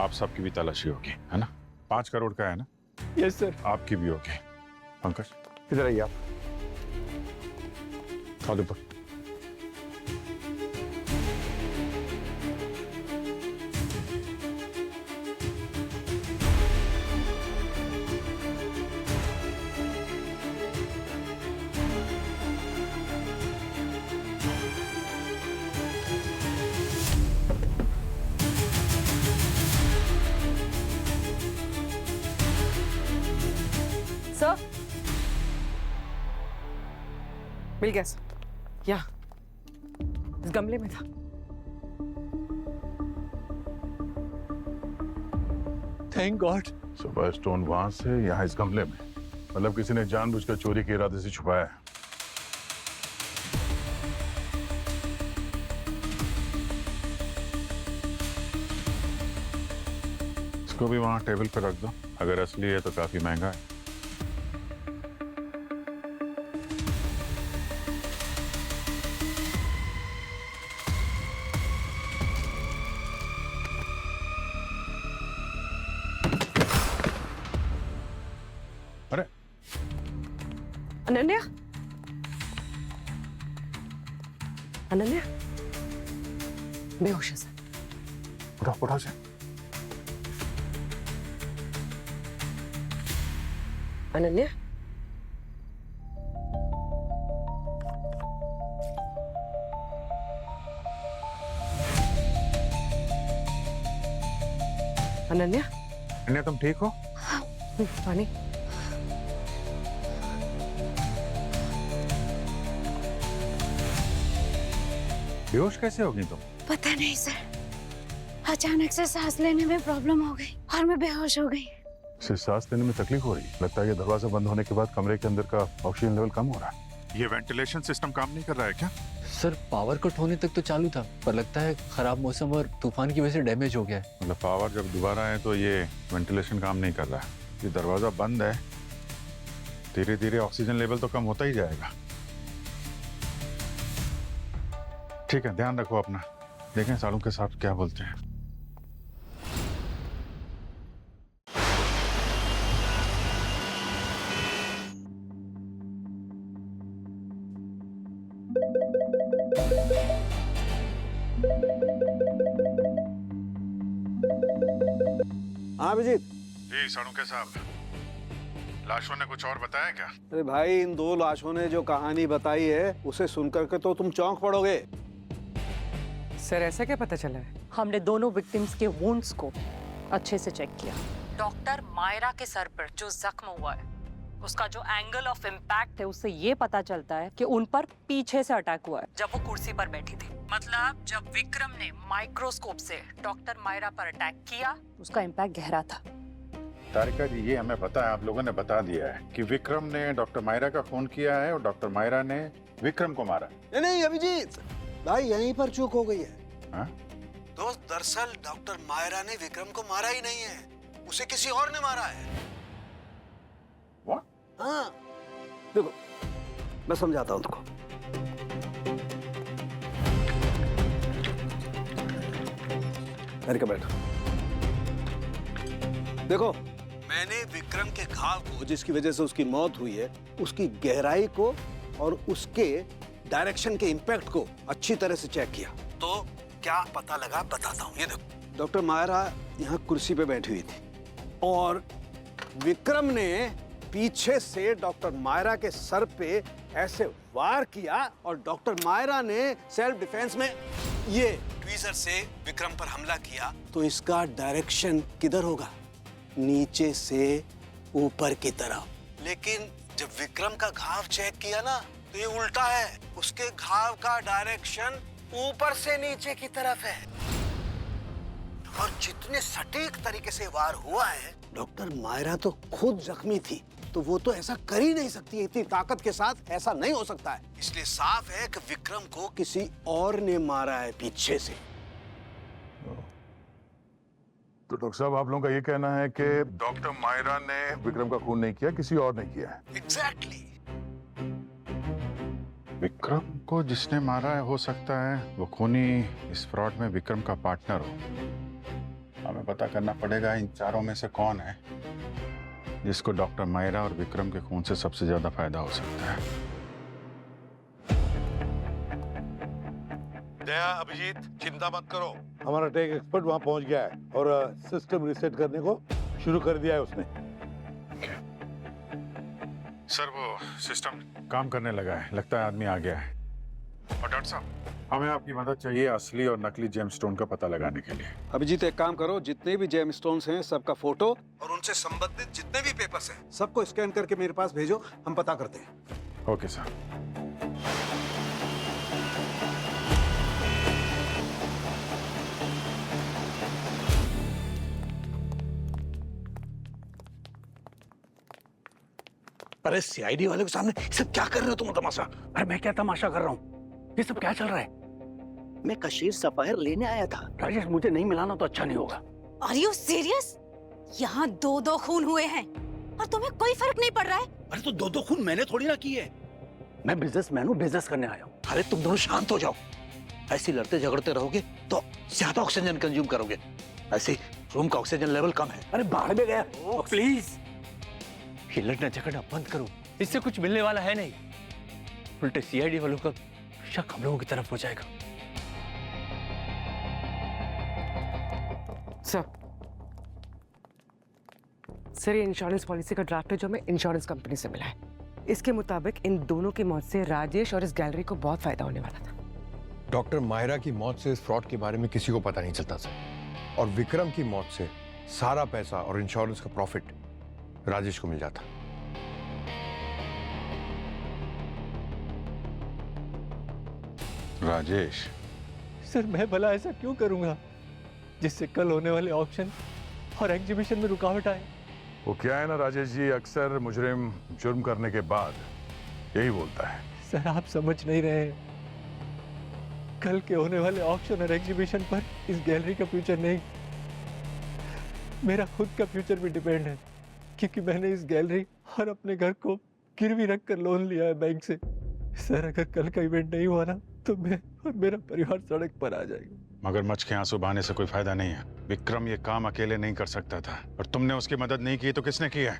आप सबकी भी तलाशी होगी, है ना? 5 करोड़ का है ना? Yes sir. आपकी भी होगी। पंकज इधर आइए आप। खाली पर सर मिल गया सर, यहाँ इस गमले में था। Thank God. सफायर स्टोन वहां से यहाँ इस गमले में, मतलब किसी ने जानबूझकर चोरी के इरादे से छुपाया है। इसको भी वहां टेबल पर रख दो, अगर असली है तो काफी महंगा है। अरे अनन्या, अनन्या बेहोश है सर। उठा से। अनन्या, अनन्या, अनन्या तुम ठीक हो? पानी। बेहोश कैसे होगी तुम? पता नहीं सर, अचानक से सांस लेने में प्रॉब्लम हो गई और मैं बेहोश हो गई। इसे सांस लेने में तकलीफ हो रही है, लगता है ये दरवाजा बंद होने के बाद कमरे के अंदर का ऑक्सीजन लेवल कम हो रहा है। ये वेंटिलेशन सिस्टम काम नहीं कर रहा है क्या? सर पावर कट होने तक तो चालू था, पर लगता है खराब मौसम और तूफान की वजह से डैमेज हो गया है। मतलब पावर जब दोबारा है तो ये वेंटिलेशन काम नहीं कर रहा है। ये दरवाजा बंद है, धीरे धीरे ऑक्सीजन लेवल तो कम होता ही जाएगा। ठीक है, ध्यान रखो अपना, देखें सालों के साथ क्या बोलते हैं। हाँ अभिजीत। जी सालुंके साहब, लाशों ने कुछ और बताया क्या? अरे भाई, इन 2 लाशों ने जो कहानी बताई है उसे सुनकर के तो तुम चौंक पड़ोगे। सर ऐसा क्या पता चला है? हमने दोनों विक्टिम्स के वुंड्स को अच्छे से चेक किया। डॉक्टर मायरा के सर पर जो जख्म हुआ है, उसका जो एंगल ऑफ इम्पैक्ट है, उससे ये पता चलता है कि उन पर पीछे से अटैक हुआ है, जब वो कुर्सी पर बैठी थी। मतलब जब विक्रम ने माइक्रोस्कोप से डॉक्टर मायरा पर अटैक किया, उसका इम्पैक्ट गहरा था। तारिका जी, ये हमें पता है, आप लोगों ने बता दिया है कि विक्रम ने डॉक्टर मायरा का खून किया है और डॉक्टर मायरा ने विक्रम को मारा। नहीं अभिजीत भाई, यहीं पर चूक हो गई है। हाँ? दोस्त, दरअसल डॉक्टर मायरा ने विक्रम को मारा ही नहीं है, उसे किसी और ने मारा है। हाँ, देखो मैं समझाता हूं तुमको। अरे बैठो। देखो, मैंने विक्रम के घाव को, जिसकी वजह से उसकी मौत हुई है, उसकी गहराई को और उसके डायरेक्शन के इम्पैक्ट को अच्छी तरह से चेक किया। तो क्या पता लगा बताता हूँ। ये देखो, डॉक्टर मायरा यहाँ कुर्सी पे बैठी हुई थी और विक्रम ने पीछे से डॉक्टर मायरा के सर पे ऐसे वार किया और डॉक्टर मायरा ने सेल्फ डिफेंस में ये ट्वीजर से विक्रम पर हमला किया। तो इसका डायरेक्शन किधर होगा? नीचे से ऊपर की तरफ। लेकिन जब विक्रम का घाव चेक किया ना, तो ये उल्टा है। उसके घाव का डायरेक्शन ऊपर से नीचे की तरफ है। और जितने सटीक तरीके से वार हुआ है, डॉक्टर मायरा तो खुद जख्मी थी, तो वो तो ऐसा कर ही नहीं सकती। इतनी ताकत के साथ ऐसा नहीं हो सकता है। इसलिए साफ है कि विक्रम को किसी और ने मारा है पीछे से। तो डॉक्टर साहब, आप लोगों का ये कहना है कि डॉक्टर मायरा ने विक्रम का खून नहीं किया, किसी और ने किया है? एग्जैक्टली। विक्रम को जिसने मारा है, हो सकता है वो खूनी इस फ्रॉड में विक्रम का पार्टनर हो। हमें पता करना पड़ेगा इन चारों में से कौन है जिसको डॉक्टर मायरा और विक्रम के खून से सबसे ज्यादा फायदा हो सकता है। दया, अभिजीत, चिंता मत करो, हमारा टेक एक्सपर्ट वहां पहुंच गया है और सिस्टम रीसेट करने को शुरू कर दिया है उसने। सर, वो सिस्टम काम करने लगा है, लगता है आदमी आ गया है। और डॉक्टर साहब, हमें आपकी मदद चाहिए असली और नकली जेमस्टोन का पता लगाने के लिए। अभिजीत, एक काम करो, जितने भी जेमस्टोन्स हैं सबका फोटो और उनसे संबंधित जितने भी पेपर्स हैं सबको स्कैन करके मेरे पास भेजो, हम पता करते हैं। Okay sir. अरे सीआईडी वाले के सामने ये सब क्या कर रहे हो तुम तमाशा? अरे मैं क्या तमाशा कर रहा हूँ? ये सब क्या चल रहा है? मैं कशीर सफायर लेने आया था। राजेश, मुझे नहीं मिलाना तो अच्छा नहीं होगा। Are you serious? यहाँ 2-2 खून हुए हैं और तुम्हें कोई फर्क नहीं पड़ रहा है? अरे तो 2-2 खून मैंने थोड़ी ना की है। मैं बिजनेसमैन हूँ, बिजनेस करने आया हूँ। अरे तुम दोनों शांत हो जाओ। ऐसे लड़ते झगड़ते रहोगे तो ज्यादा ऑक्सीजन कंज्यूम करोगे। ऐसे रूम का ऑक्सीजन लेवल कम है। अरे बाहर में गया। प्लीज ये लड़ना झगड़ना बंद करो, इससे कुछ मिलने वाला है नहीं। उल्टे सीआईडी वालों का शक हम लोगों की तरफ हो जाएगा। सर, ये इंश्योरेंस पॉलिसी का ड्राफ्ट है जो हमें इंश्योरेंस कंपनी से मिला है। इसके मुताबिक इन दोनों की मौत से राजेश और इस गैलरी को बहुत फायदा होने वाला था। डॉक्टर मायरा की मौत से इस फ्रॉड के बारे में किसी को पता नहीं चलता सर, और विक्रम की मौत से सारा पैसा और इंश्योरेंस का प्रॉफिट राजेश को मिल जाता। राजेश? सर, मैं भला ऐसा क्यों करूंगा जिससे कल होने वाले ऑक्शन और एग्जीबिशन में रुकावट आए? वो क्या है ना राजेश जी, अक्सर मुजरिम जुर्म करने के बाद यही बोलता है। सर, आप समझ नहीं रहे। कल के होने वाले ऑक्शन और एग्जीबिशन पर इस गैलरी का फ्यूचर नहीं, मेरा खुद का फ्यूचर भी डिपेंड है, क्योंकि मैंने इस गैलरी और अपने घर को गिरवी रखकर लोन लिया है बैंक से। सर, अगर कल का इवेंट नहीं हुआ ना तो मैं और मेरा परिवार सड़क पर आ जाएगा। मगरमच्छ के आंसू बहाने से कोई फायदा नहीं है। विक्रम ये काम अकेले नहीं कर सकता था और तुमने उसकी मदद नहीं की तो किसने की है?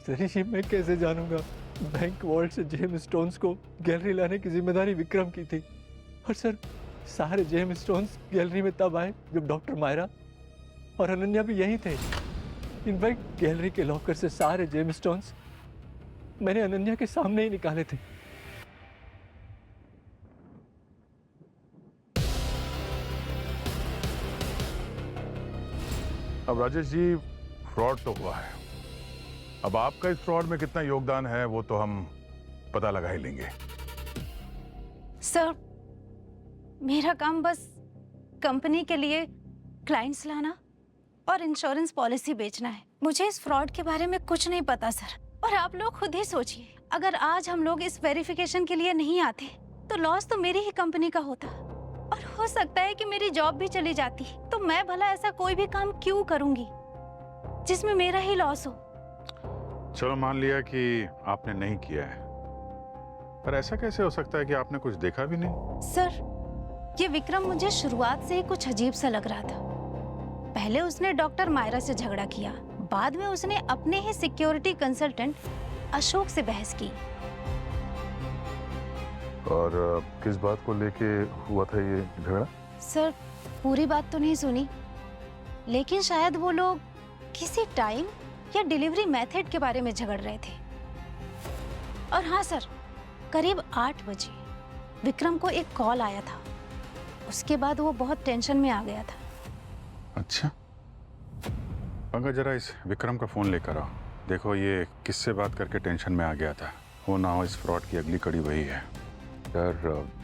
सर, ये मैं कैसे जानूंगा? बैंक वॉल्ट से जेम स्टोन्स को गैलरी लाने की जिम्मेदारी विक्रम की थी। और सर, सारे जेम स्टोन्स गैलरी में तब आए जब डॉक्टर मायरा और अनन्या भी यहीं थे। इनफैक्ट गैलरी के लॉकर से सारे जेम स्टोन्स मैंने अनन्या के सामने ही निकाले थे। अब राजेश जी, फ्रॉड तो हुआ है, अब आपका इस फ्रॉड में कितना योगदान है वो तो हम पता लगा ही लेंगे। सर, मेरा काम बस कंपनी के लिए क्लाइंट्स लाना और इंश्योरेंस पॉलिसी बेचना है। मुझे इस फ्रॉड के बारे में कुछ नहीं पता सर। और आप लोग खुद ही सोचिए, अगर आज हम लोग इस वेरिफिकेशन के लिए नहीं आते तो लॉस तो मेरी ही कंपनी का होता। और हो सकता है कि मेरी जॉब भी चली जाती, तो मैं भला ऐसा कोई भी काम क्यों करूंगी जिसमें मेरा ही लॉस हो। चलो मान लिया कि आपने नहीं किया है, पर ऐसा कैसे हो सकता है कि आपने कुछ देखा भी नहीं? सर, ये विक्रम मुझे शुरुआत से ही कुछ अजीब सा लग रहा था। पहले उसने डॉक्टर मायरा से झगड़ा किया, बाद में उसने अपने ही सिक्योरिटी कंसल्टेंट अशोक से बहस की। और किस बात को लेके हुआ था ये झगड़ा? सर, पूरी बात तो नहीं सुनी, लेकिन शायद वो लोग किसी टाइम या डिलीवरी मेथड के बारे में झगड़ रहे थे। और हाँ सर, करीब 8 बजे विक्रम को एक कॉल आया था। उसके बाद वो बहुत टेंशन में आ गया था। अच्छा, पंकज जरा इस विक्रम का फोन लेकर आओ। देखो ये किससे बात करके टेंशन में आ गया था, हो ना हो इस फ्रॉड की अगली कड़ी वही है। यार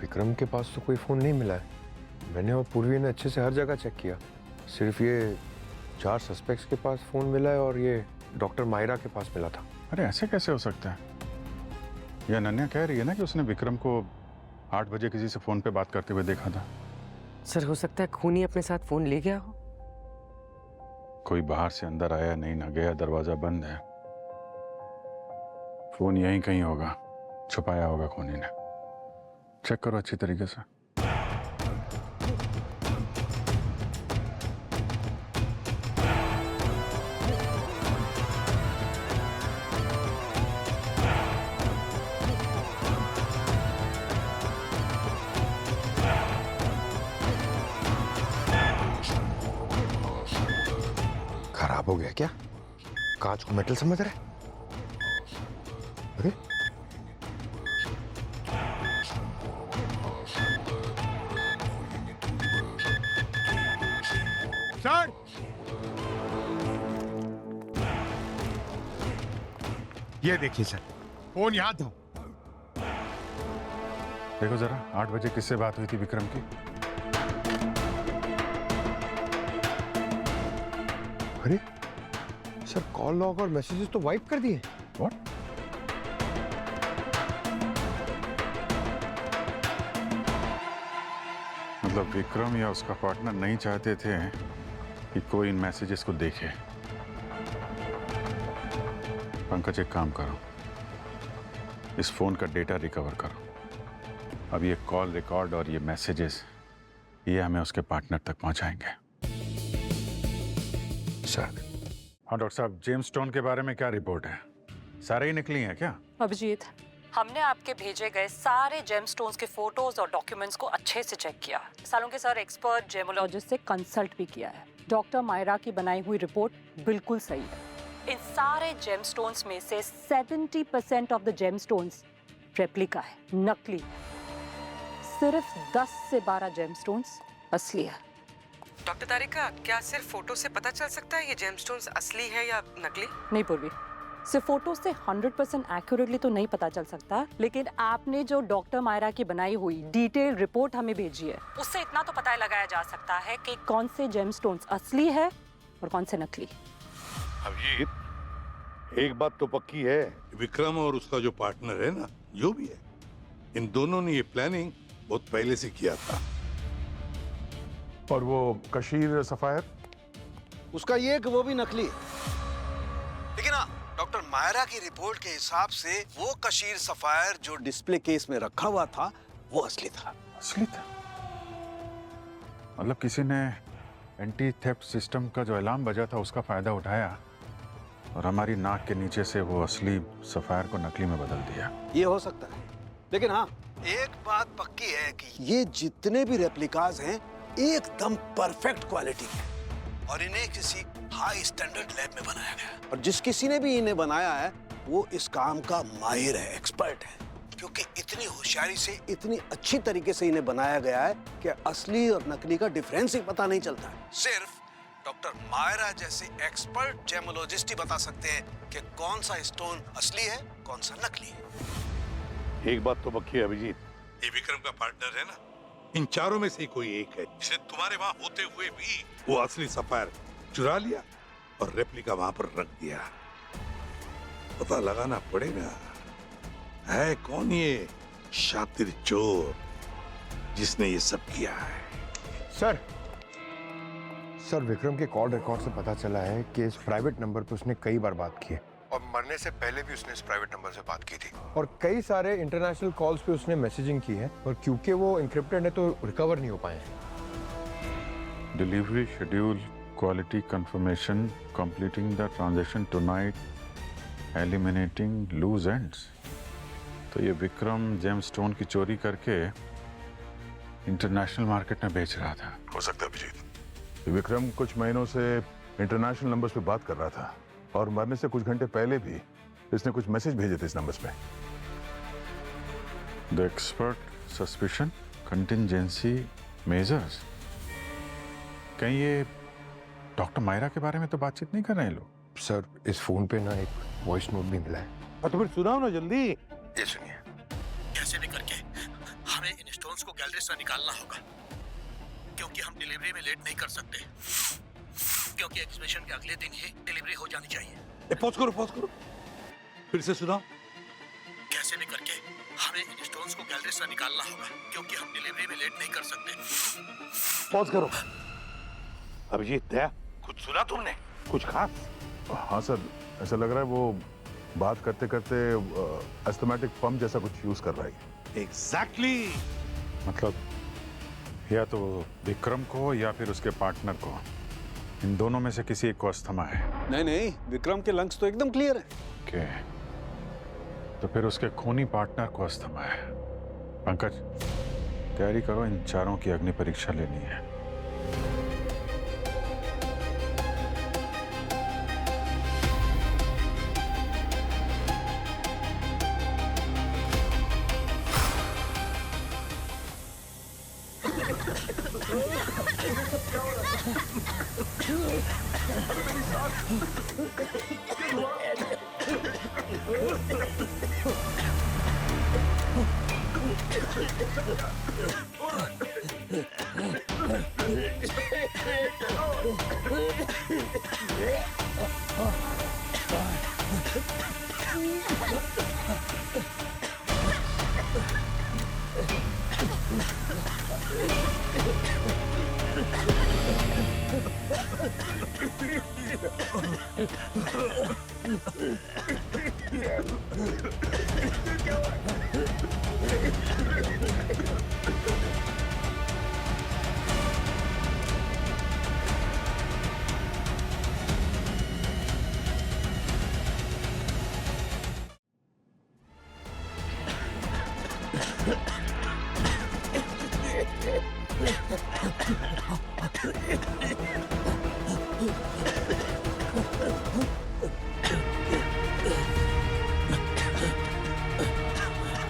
विक्रम के पास तो कोई फ़ोन नहीं मिला है। मैंने और पूर्वी ने अच्छे से हर जगह चेक किया, सिर्फ ये 4 सस्पेक्ट्स के पास फ़ोन मिला है और ये डॉक्टर मायरा के पास मिला था। अरे ऐसे कैसे हो सकता है? यह अनन्या कह रही है ना कि उसने विक्रम को 8 बजे किसी से फ़ोन पे बात करते हुए देखा था। सर हो सकता है खूनी अपने साथ फोन ले गया हो। कोई बाहर से अंदर आया नहीं ना गया, दरवाजा बंद है। फोन यहीं कहीं होगा, छुपाया होगा खूनी ने। चेक करो अच्छी तरीके से। खराब हो गया क्या? कांच को मेटल समझ रहे? अरे सर, ये देखिए सर, फोन यहाँ था। देखो जरा 8 बजे किससे बात हुई थी विक्रम की? अरे सर, कॉल लॉग और मैसेजेस तो वाइप कर दिए। व्हाट? मतलब विक्रम या उसका पार्टनर नहीं चाहते थे कि कोई इन मैसेजेस को देखे। पंकज एक काम करो, इस फोन का डेटा रिकवर करो। अब ये कॉल रिकॉर्ड और ये मैसेजेस ये हमें उसके पार्टनर तक पहुंचाएंगे। सर। हाँ डॉक्टर साहब, जेम्स स्टोन के बारे में क्या रिपोर्ट है? सारे ही निकली हैं क्या? अभिजीत, हमने आपके भेजे गए सारे जेमस्टोन्स के फोटोज और डॉक्यूमेंट्स को अच्छे से चेक किया। सालों के सर एक्सपर्ट जेमोलॉजिस्ट से कंसल्ट भी किया है। डॉक्टर मायरा की बनाई हुई रिपोर्ट बिल्कुल सही है। इन सारे जेमस्टोन्स में से 70% ऑफ द जेमस्टोन्स रेप्लिका है, नकली है। सिर्फ 10 से 12 जेमस्टोन्स असली है। डॉक्टर तारिका, क्या सिर्फ फोटो से पता चल सकता है ये जेमस्टोन्स असली है या नकली? नहीं पूर्वी, सिर्फ फोटो से 100% एक्यूरेटली तो नहीं पता चल सकता, लेकिन आपने जो डॉक्टर मायरा की बनाई हुई डिटेल रिपोर्ट हमें भेजी है, उससे इतना तो पता लगाया जा सकता है कि कौन से जेमस्टोन्स असली है और कौन से नकली। अभिजीत, एक बात तो पक्की है, विक्रम और उसका जो पार्टनर है ना, जो भी है, इन दोनों ने ये प्लानिंग बहुत पहले से किया था। और वो कशीर सफायर, उसका ये कि वो भी नकली है। लेकिन हाँ, डॉक्टर मायरा की रिपोर्ट के हिसाब से वो कशीर सफायर जो डिस्प्ले केस में रखा हुआ था वो असली था। असली था? मतलब किसी ने एंटी थेफ्ट सिस्टम का जो अलार्म बजा था उसका फायदा उठाया और हमारी नाक के नीचे से वो असली सफायर को नकली में बदल दिया। ये हो सकता है, लेकिन हाँ एक बात पक्की है कि ये जितने भी रेप्लिकाज हैं एकदम परफेक्ट क्वालिटी के और इन्हें किसी हाई स्टैंडर्ड लैब में बनाया गया। और जिस किसी ने भी इन्हें बनाया है वो इस काम का माहिर है, एक्सपर्ट है, क्योंकि इतनी होशियारी से इतनी अच्छी तरीके से इन्हें बनाया गया है कि असली और नकली का डिफरेंस ही पता नहीं चलता है। सिर्फ डॉक्टर मायरा जैसे एक्सपर्ट जेमोलॉजिस्ट ही बता सकते हैं कि कौन सा स्टोन असली है, कौन सा नकली है। एक बात तो पक्की है अभिजीत, ये विक्रम का पार्टनर है ना, इन चारों में से कोई एक है जिसने तुम्हारे वहां होते हुए भी वो असली सफायर चुरा लिया और रेप्लिका वहां पर रख दिया। पता लगाना पड़ेगा है कौन ये शातिर चोर। जिसने ये सब किया है। सर विक्रम के कॉल रिकॉर्ड से पता चला है कि इस प्राइवेट नंबर पर उसने कई बार बात की है और मरने से पहले भी उसने इस प्राइवेट नंबर से बात की थी और कई सारे इंटरनेशनल कॉल्स पे उसने मैसेजिंग की है और क्योंकि वो इंक्रिप्टेड है तो रिकवर नहीं हो पाए हैं। Delivery schedule, quality confirmation, completing the transaction tonight, eliminating loose ends. तो ये विक्रम जेम्स स्टोन की चोरी करके इंटरनेशनल मार्केट में बेच रहा था। हो सकता है अभिजीत, विक्रम कुछ महीनों से इंटरनेशनल नंबर्स पे बात कर रहा था और मरने से कुछ घंटे पहले भी इसने कुछ मैसेज भेजे थे इस नंबर्स पे। The expert suspicion contingency measures. कहीं ये डॉक्टर मायरा के बारे में तो बातचीत नहीं कर रहे हैं लोग? सर इस फोन पे ना एक वॉइस नोट भी मिला है। तो फिर सुनाओ ना जल्दी। ये सुनिए। कैसे भी करके हमें इन स्टोन्स को गैलरी से निकालना होगा क्योंकि हम डिलीवरी में लेट नहीं कर सकते क्योंकि एग्जीबिशन के अगले दिन ही डिलीवरी हो जानी चाहिए। पॉज करो। फिर से सुनाओ। कैसे भी करके हमें इन स्टोन्स को गैलरी से निकालना होगा क्योंकि हम डिलीवरी में लेट नहीं कर सकते। पॉज करो। अभिजीत दया, कुछ सुना तुमने? कुछ खास? हाँ सर, ऐसा लग रहा है वो बात करते करते एस्थमेटिक पंप जैसा कुछ यूज कर रहा है। एग्जैक्टली। मतलब या तो विक्रम को या फिर उसके पार्टनर को, इन दोनों में से किसी एक को अस्थमा है। नहीं, विक्रम के लंग्स तो एकदम क्लियर है। ओके, तो फिर उसके खूनी पार्टनर को अस्थमा है। पंकज, तैयारी करो, इन चारों की अग्नि परीक्षा लेनी है।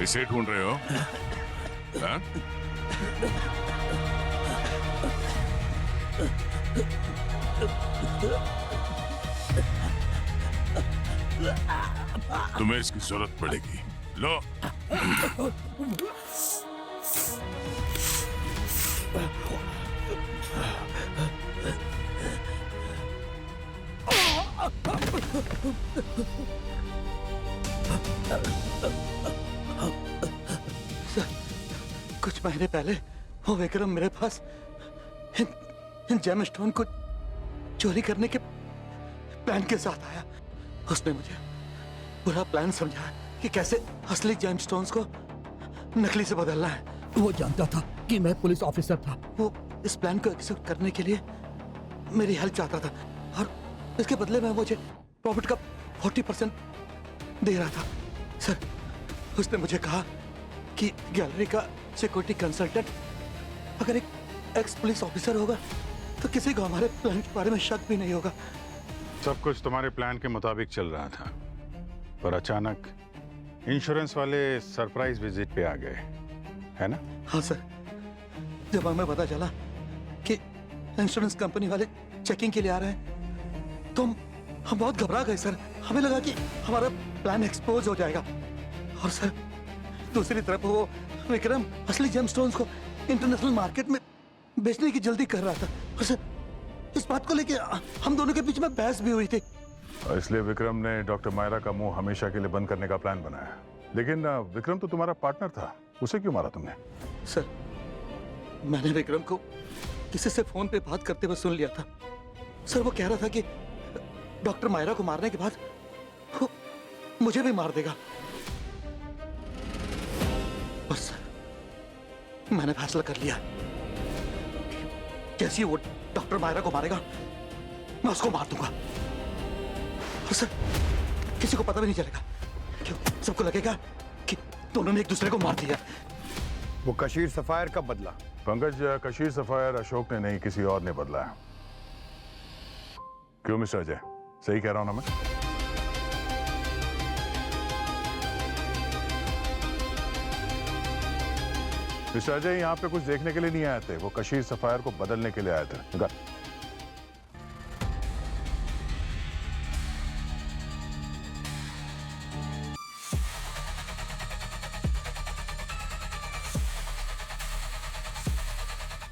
इसे ढूंढ रहे हो? हाँ? तुम्हें इसकी जरूरत पड़ेगी। लो। कुछ महीने पहले वो विक्रम मेरे पास इन जेम स्टोन को चोरी करने के प्लान के साथ आया। उसने मुझे पूरा प्लान समझाया कि कैसे असली जेम स्टोन्स को नकली से बदलना है। वो जानता था कि मैं पुलिस ऑफिसर था। वो इस प्लान को एग्जीक्यूट करने के लिए मेरी हेल्प चाहता था और इसके बदले में मुझे प्रॉफिट का 40% दे रहा था। सर, उसने मुझे कहा कि गैलरी का सिक्योरिटी कंसल्टेंट अगर एक एक्स पुलिस ऑफिसर होगा तो किसी को हमारे प्लान के बारे में शक भी नहीं होगा। सब कुछ तुम्हारे प्लान के मुताबिक चल रहा था, पर अचानक इंश्योरेंस वाले सरप्राइज विजिट पे आ गए, है ना? हाँ सर, जब हमें पता चला कि इंश्योरेंस कंपनी वाले चेकिंग के लिए आ रहे हैं तो हम बहुत घबरा गए सर। हमें लगा कि हमारा प्लान एक्सपोज हो जाएगा। और सर, दूसरी तरफ वो विक्रम असली जेमस्टोन्स को इंटरनेशनल मार्केट में बेचने की जल्दी कर रहा था। और सर, इस बात को लेके हम दोनों के बीच में बहस भी हुई थी। इसलिए विक्रम ने डॉक्टर मायरा का मुंह हमेशा के लिए बंद करने का प्लान बनाया। लेकिन विक्रम तो तुम्हारा पार्टनर था, उसे क्यों मारा तुमने? सर, मैंने विक्रम को किसी से फोन पे बात करते हुए सुन लिया था। सर वो कह रहा था कि डॉक्टर मायरा को मारने के बाद वो मुझे भी मार देगा। और सर मैंने फैसला कर लिया, जैसे ही वो डॉक्टर मायरा को मारेगा मैं उसको मार दूंगा। और सर किसी को पता भी नहीं चलेगा, क्यों सबको लगेगा कि दोनों ने एक दूसरे को मार दिया। वो कशीर सफायर कब बदला? पंकज, कशीर सफायर अशोक ने नहीं, किसी और ने बदला है। क्यों मिस्टर अजय, सही कह रहा हूं ना मैं? मिस्टर अजय यहाँ पे कुछ देखने के लिए नहीं आए थे, वो कशीर सफायर को बदलने के लिए आए थे।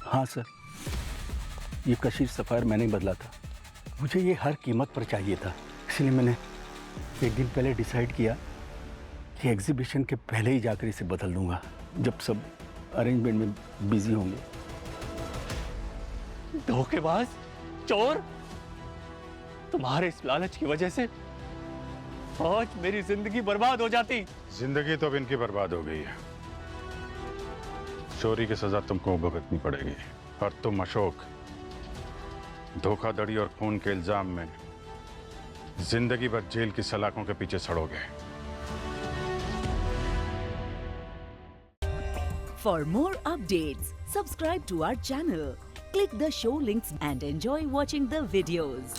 हाँ सर, ये कशीर सफायर मैंने ही बदला था। मुझे ये हर कीमत पर चाहिए था, इसलिए मैंने एक दिन पहले डिसाइड किया कि एग्जीबिशन के पहले ही जाकर इसे बदल दूंगा, जब सब अरेंजमेंट में बिजी होंगे। धोखेबाज, चोर, तुम्हारे इस लालच की वजह से आज मेरी जिंदगी बर्बाद हो जाती। जिंदगी तो अब इनकी बर्बाद हो गई है। चोरी की सजा तुमको भुगतनी पड़ेगी, और तुम अशोक धोखाधड़ी और खून के इल्जाम में जिंदगी भर जेल की सलाखों के पीछे सड़ोगे। For more updates, subscribe to our channel, click the show links and enjoy watching the videos.